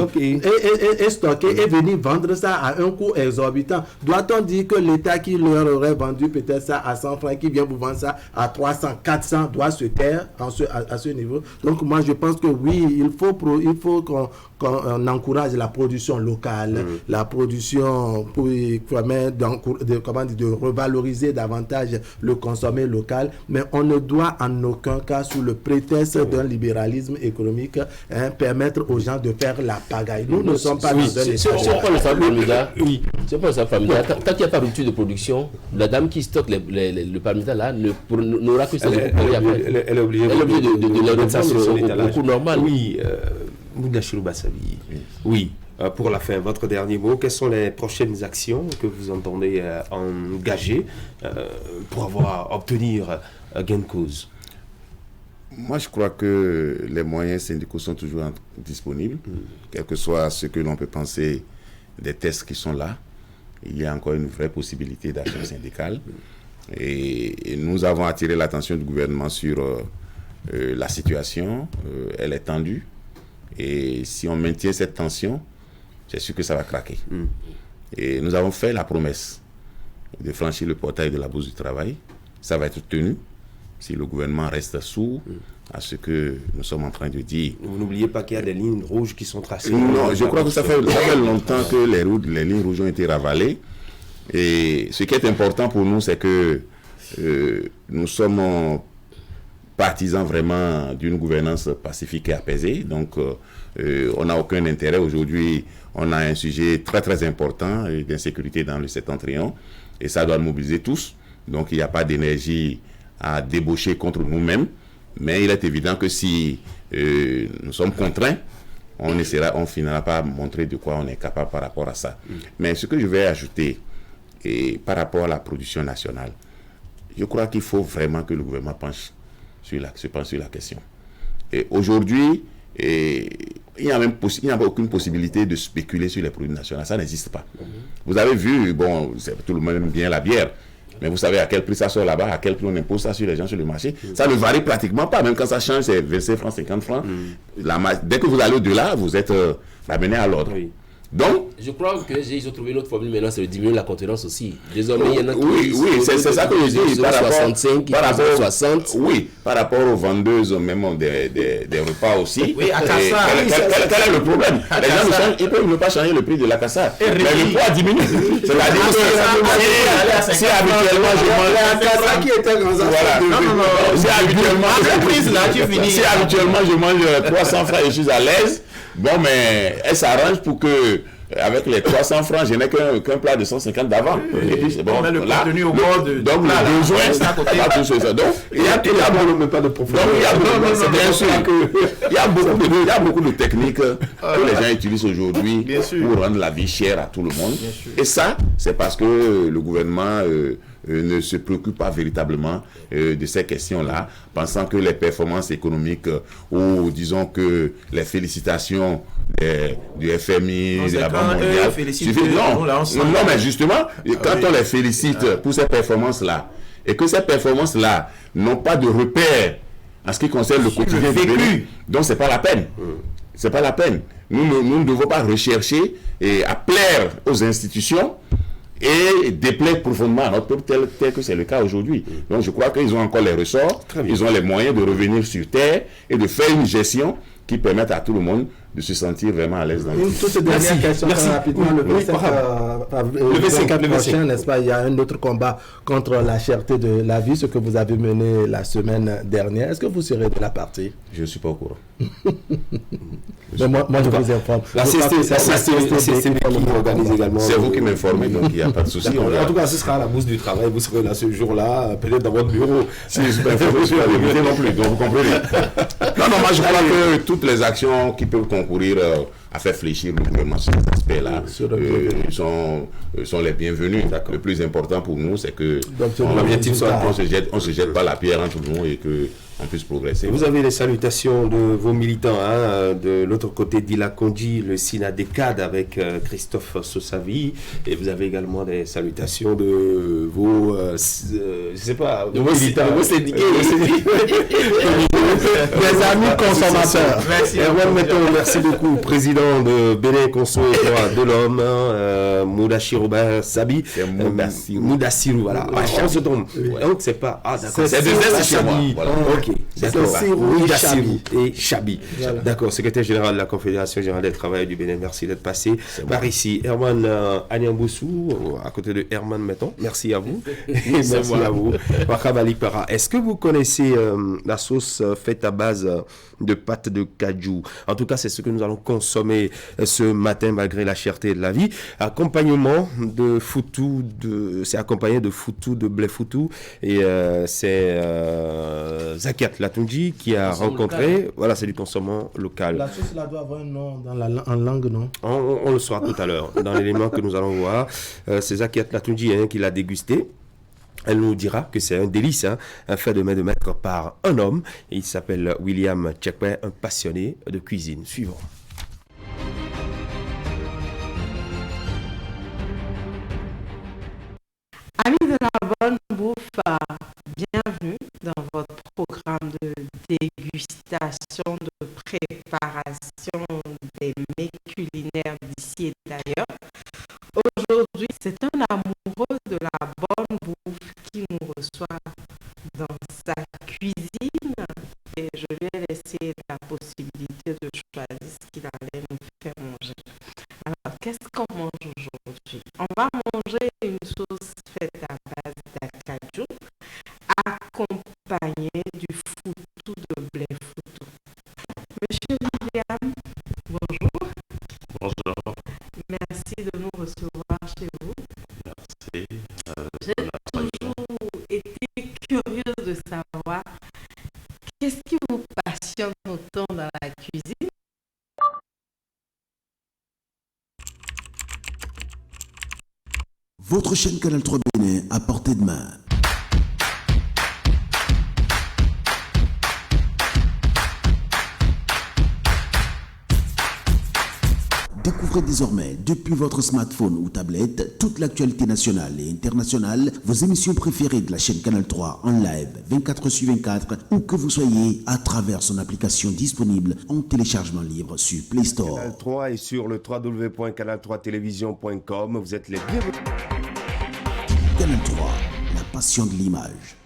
Et stocker et venir vendre ça à un coût exorbitant. Doit-on dire que l'État qui leur aurait vendu peut-être ça à 100 francs, qui vient vous vendre ça à 300, 400, doit se taire à ce niveau? Donc moi je pense que oui, il faut qu'on encourage la production locale, la production pour permettre de revaloriser davantage le consommé local, mais on ne doit en aucun cas, sous le prétexte d'un libéralisme économique, permettre aux gens de faire la pagaille. Nous ne sommes pas dans un état. Si on prend le savon Palmida, tant qu'il n'y a pas de rupture de production, la dame qui stocke le Palmida là n'aura que ça. Elle est obligée de le reprendre au coût normal. Oui, Moudachirou Bassabi. Oui. Pour la fin, votre dernier mot, quelles sont les prochaines actions que vous entendez engager pour obtenir gain de cause? Moi, je crois que les moyens syndicaux sont toujours disponibles, quel que soit ce que l'on peut penser des tests qui sont là. Il y a encore une vraie possibilité d'action syndicale. Et nous avons attiré l'attention du gouvernement sur la situation. Elle est tendue. Et si on maintient cette tension, c'est sûr que ça va craquer. Et nous avons fait la promesse de franchir le portail de la Bourse du Travail. Ça va être tenu si le gouvernement reste sourd à ce que nous sommes en train de dire. Vous n'oubliez pas qu'il y a des lignes rouges qui sont tracées. Non, je crois que ça fait longtemps que les lignes rouges ont été ravalées. Et ce qui est important pour nous, c'est que nous sommes partisans vraiment d'une gouvernance pacifique et apaisée. Donc, on n'a aucun intérêt. Aujourd'hui, on a un sujet très très important d'insécurité dans le septentrion. Et ça doit nous mobiliser tous. Donc, il n'y a pas d'énergie à débaucher contre nous-mêmes. Mais il est évident que si nous sommes contraints, on finira par montrer de quoi on est capable par rapport à ça. Mais ce que je vais ajouter, et par rapport à la production nationale, je crois qu'il faut vraiment que le gouvernement se penche sur la question. Et aujourd'hui, il n'y a aucune possibilité de spéculer sur les produits nationaux. Ça n'existe pas. Vous avez vu, bon, tout le monde aime bien la bière, mais vous savez à quel prix ça sort là-bas, à quel prix on impose ça sur les gens sur le marché. Ça ne varie pratiquement pas. Même quand ça change, c'est 25 francs, 50 francs. Dès que vous allez au-delà, vous êtes amené à l'ordre. Donc, je crois qu'ils ont trouvé une autre formule maintenant, c'est de diminuer la concurrence aussi. Désormais, il y en a c'est ça que je dis. Par rapport, 65, par rapport 60. Oui, par rapport aux vendeuses, même des repas aussi. Oui, à Kassar. Quel est le problème? Les gens ils peuvent ne pas changer le prix de la Kassar. Mais le poids diminue. C'est-à-dire que si habituellement je mange 300 francs et je suis à l'aise, bon, mais elle s'arrange pour que, avec les 300 francs, je n'ai qu'un plat de 150 d'avant. Et puis, bon, le contenu au bord de donc, le besoin, pas tout ça. Donc, il y a pas de profondeur. Il y a beaucoup de techniques que les gens utilisent aujourd'hui pour rendre la vie chère à tout le monde. Et ça, c'est parce que le gouvernement ne se préoccupe pas véritablement de ces questions-là, pensant que les performances économiques ou disons que les félicitations du FMI, de la Banque mondiale, non, mais justement, quand on les félicite pour ces performances-là, et que ces performances-là n'ont pas de repère en ce qui concerne le quotidien du vécu, donc c'est pas la peine. C'est pas la peine. Nous ne devons pas rechercher et à plaire aux institutions et déplaire profondément à notre peuple tel que c'est le cas aujourd'hui. Donc je crois qu'ils ont encore les ressorts, ils ont les moyens de revenir sur terre et de faire une gestion qui permette à tout le monde de se sentir vraiment à l'aise dans une toute dernière question très rapidement. Le 24 prochain, n'est-ce pas, il y a un autre combat contre la cherté de la vie, ce que vous avez mené la semaine dernière. Est-ce que vous serez de la partie? Je ne suis pas au courant. Mais moi je vous informe. La CSTB qui organise également. C'est vous qui m'informez, donc il n'y a pas de souci. En tout cas, ce sera à la bourse du travail. Vous serez là ce jour-là, peut-être dans votre bureau. Si je ne suis pas informé sur la vérité non plus, donc vous comprenez. Non, moi je crois que toutes les actions qui peuvent concourir à faire fléchir le gouvernement sur cet aspect-là sont les bienvenus. Le plus important pour nous, c'est que on se jette pas la pierre entre nous et que on puisse progresser. Vous avez les salutations de vos militants, de l'autre côté d'Ila Kondji, le Synadécade avec Christophe Sossavi, et vous avez également des salutations de vos, je sais pas, de vos militants, de vos syndiqués, des amis consommateurs. Merci. Merci beaucoup, président de Bénin Conso et droits de l'homme, Moudachirou Sabi, Moudassirou, voilà. On se tombe. Donc c'est pas, d'accord. C'est des chez moi. Voilà. Ok, d'accord. Et Chabi. Voilà. D'accord, secrétaire général de la Confédération générale des travailleurs du Bénin, merci d'être passé par ici. Herman Anyamboussou, à côté de Herman Meton, merci à vous. Merci à vous. Est-ce que vous connaissez la sauce faite à base de pâte de cajou? En tout cas, c'est ce que nous allons consommer ce matin malgré la cherté de la vie. Accompagnement de foutou, c'est accompagné de foutou, de blé foutou, et c'est Zakiat Latunji qui a rencontré, voilà, c'est du consommant local. La sauce là doit avoir un nom en langue, non? On le saura tout à l'heure, dans l'élément que nous allons voir. C'est Zakiat Latunji qui l'a dégusté. Elle nous dira que c'est un délice, un fait de main de maître par un homme. Il s'appelle William Tchekwe, un passionné de cuisine. Suivons. Amis de la bonne bouffe, bienvenue dans votre programme de dégustation, de préparation des mets culinaires d'ici et d'ailleurs. Aujourd'hui, c'est un amoureux de la bonne bouffe qui nous reçoit dans sa cuisine et je lui ai laissé la possibilité de choisir ce qu'il allait nous faire manger. Alors, qu'est-ce qu'on mange aujourd'hui? On va manger une sauce faite à base d'acajou accompagnée du foutou de blé foutou. Monsieur William, bonjour. Bonjour. Merci de nous recevoir chez vous. Merci. J'ai toujours été curieuse de savoir qu'est-ce qui vous passionne autant dans la cuisine. Votre chaîne Canal 3 Bénin à portée de main. Découvrez désormais, depuis votre smartphone ou tablette, toute l'actualité nationale et internationale, vos émissions préférées de la chaîne Canal 3 en live 24/24, où que vous soyez, à travers son application disponible en téléchargement libre sur Play Store. Canal 3 et sur le www.canal3television.com, vous êtes les bienvenus. Canal 3, la passion de l'image.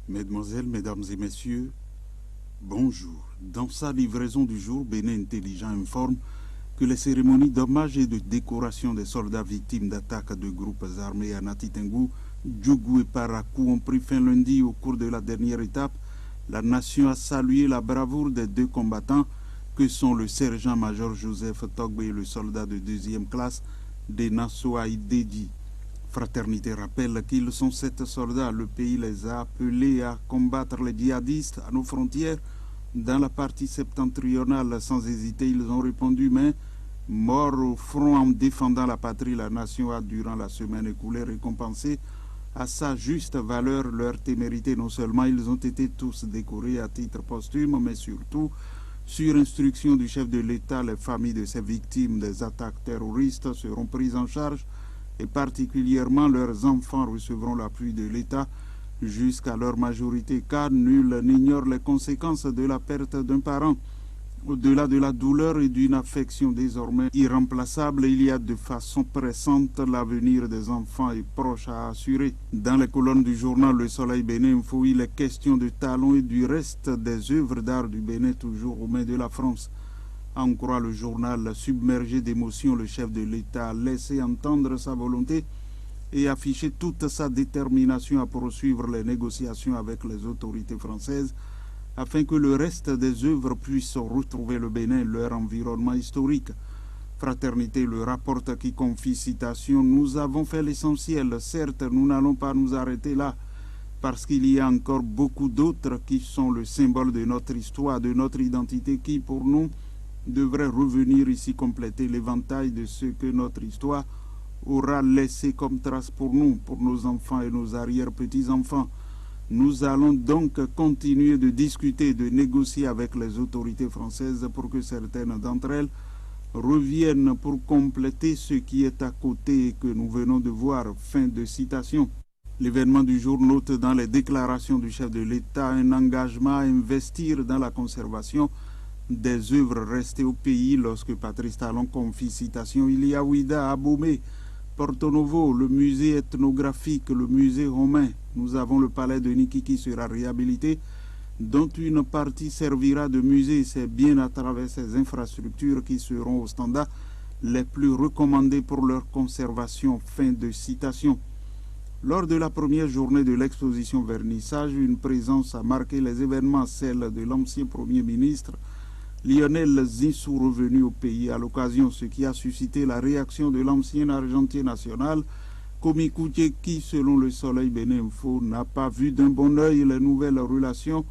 Mesdemoiselles, Mesdames et Messieurs, bonjour. Dans sa livraison du jour, Bénin Intelligent informe que les cérémonies d'hommage et de décoration des soldats victimes d'attaques de groupes armés à Nati Tengou, Djougou et Parakou ont pris fin lundi. Au cours de la dernière étape, la nation a salué la bravoure des deux combattants que sont le sergent-major Joseph Togbe et le soldat de 2e classe Denasso Aïdedi. Fraternité rappelle qu'ils sont 7 soldats. Le pays les a appelés à combattre les djihadistes à nos frontières dans la partie septentrionale. Sans hésiter, ils ont répondu, mais morts au front en défendant la patrie, la nation a, durant la semaine écoulée, récompensé à sa juste valeur leur témérité. Non seulement ils ont été tous décorés à titre posthume, mais surtout, sur instruction du chef de l'État, les familles de ces victimes des attaques terroristes seront prises en charge et particulièrement leurs enfants recevront l'appui de l'État jusqu'à leur majorité, car nul n'ignore les conséquences de la perte d'un parent. Au-delà de la douleur et d'une affection désormais irremplaçable, il y a de façon pressante l'avenir des enfants et proches à assurer. Dans les colonnes du journal Le Soleil Bénin Info, il est question de talons et du reste des œuvres d'art du Bénin, toujours aux mains de la France. En croit le journal, submergé d'émotions, le chef de l'État a laissé entendre sa volonté et affiché toute sa détermination à poursuivre les négociations avec les autorités françaises afin que le reste des œuvres puissent retrouver le Bénin et leur environnement historique. Fraternité le rapporte qui confie citation: nous avons fait l'essentiel, certes nous n'allons pas nous arrêter là, parce qu'il y a encore beaucoup d'autres qui sont le symbole de notre histoire, de notre identité, qui pour nous devraient revenir ici compléter l'éventail de ce que notre histoire aura laissé comme trace pour nous, pour nos enfants et nos arrière-petits-enfants. Nous allons donc continuer de discuter, de négocier avec les autorités françaises pour que certaines d'entre elles reviennent pour compléter ce qui est à côté et que nous venons de voir. Fin de citation. L'événement du jour note dans les déclarations du chef de l'État un engagement à investir dans la conservation des œuvres restées au pays. Lorsque Patrice Talon confie citation, il y a Ouida, Abomey, Porto Novo, le musée ethnographique, le musée romain. Nous avons le palais de Niki qui sera réhabilité, dont une partie servira de musée. C'est bien à travers ces infrastructures qui seront au standard les plus recommandés pour leur conservation. Fin de citation. Lors de la première journée de l'exposition vernissage, une présence a marqué les événements, celle de l'ancien Premier ministre Lionel Zinsou, revenu au pays à l'occasion, ce qui a suscité la réaction de l'ancien argentier national Komi Kouché, qui, selon le Soleil Bénin Info, n'a pas vu d'un bon œil les nouvelles relations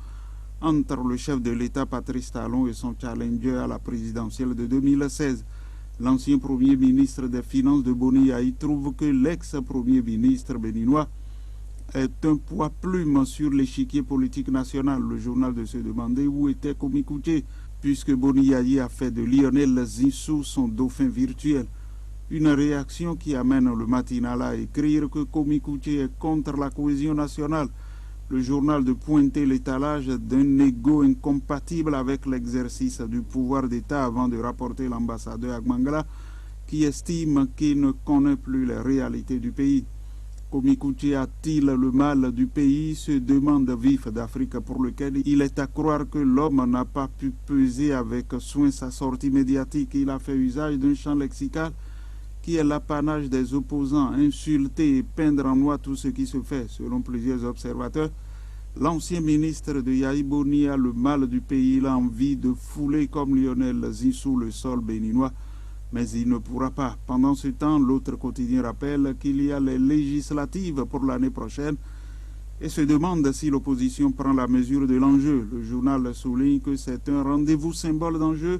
entre le chef de l'État Patrice Talon et son challenger à la présidentielle de 2016. L'ancien Premier ministre des Finances de Boni Yahi trouve que l'ex-Premier ministre béninois est un poids plume sur l'échiquier politique national. Le journal de se demander où était Komi Kouché, puisque Boni Yahi a fait de Lionel Zinsou son dauphin virtuel. Une réaction qui amène le matinal à écrire que Komi Kouché est contre la cohésion nationale. Le journal de pointer l'étalage d'un égo incompatible avec l'exercice du pouvoir d'État avant de rapporter l'ambassadeur Agmangala qui estime qu'il ne connaît plus les réalités du pays. Komi Kouché a-t-il le mal du pays, se demande Vif d'Afrique, pour lequel il est à croire que l'homme n'a pas pu peser avec soin sa sortie médiatique. Il a fait usage d'un champ lexical qui est l'apanage des opposants, insulter et peindre en noir tout ce qui se fait. Selon plusieurs observateurs, l'ancien ministre de Yahi Boni a le mal du pays. Il a envie de fouler comme Lionel Zinsou le sol béninois, mais il ne pourra pas. Pendant ce temps, l'autre quotidien rappelle qu'il y a les législatives pour l'année prochaine et se demande si l'opposition prend la mesure de l'enjeu. Le journal souligne que c'est un rendez-vous symbole d'enjeu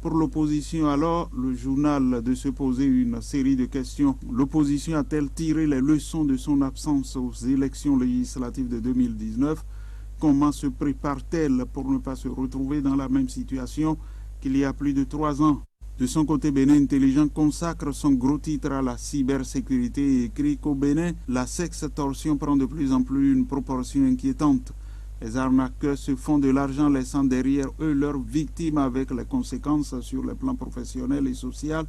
pour l'opposition. Alors, le journal de se poser une série de questions. L'opposition a-t-elle tiré les leçons de son absence aux élections législatives de 2019 ? Comment se prépare-t-elle pour ne pas se retrouver dans la même situation qu'il y a plus de 3 ans ? De son côté, Bénin Intelligent consacre son gros titre à la cybersécurité et écrit qu'au Bénin, la sextorsion prend de plus en plus une proportion inquiétante. Les arnaqueurs se font de l'argent laissant derrière eux leurs victimes avec les conséquences sur le plan professionnel et social,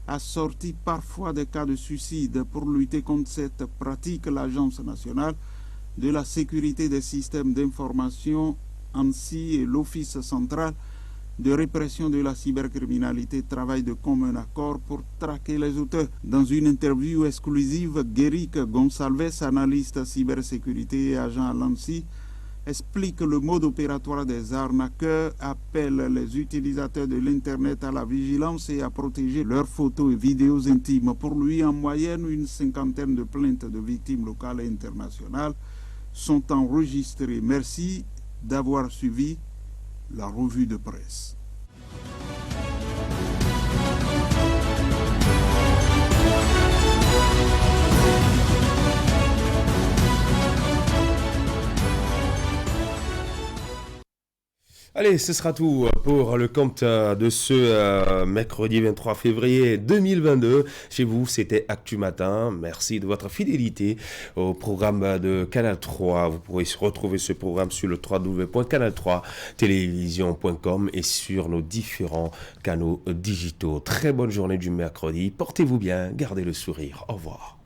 assorties parfois des cas de suicide. Pour lutter contre cette pratique, l'Agence nationale de la sécurité des systèmes d'information, ANSSI, et l'Office central de répression de la cybercriminalité travaillent de commun accord pour traquer les auteurs. Dans une interview exclusive, Guéric Gonçalves, analyste cybersécurité et agent à l'ANSSI, explique le mode opératoire des arnaqueurs, appelle les utilisateurs de l'Internet à la vigilance et à protéger leurs photos et vidéos intimes. Pour lui, en moyenne, une 50aine de plaintes de victimes locales et internationales sont enregistrées. Merci d'avoir suivi la revue de presse. Allez, ce sera tout pour le compte de ce mercredi 23 février 2022. Chez vous, c'était Actu Matin. Merci de votre fidélité au programme de Canal 3. Vous pourrez retrouver ce programme sur le www.canal3télévision.com et sur nos différents canaux digitaux. Très bonne journée du mercredi. Portez-vous bien, gardez le sourire. Au revoir.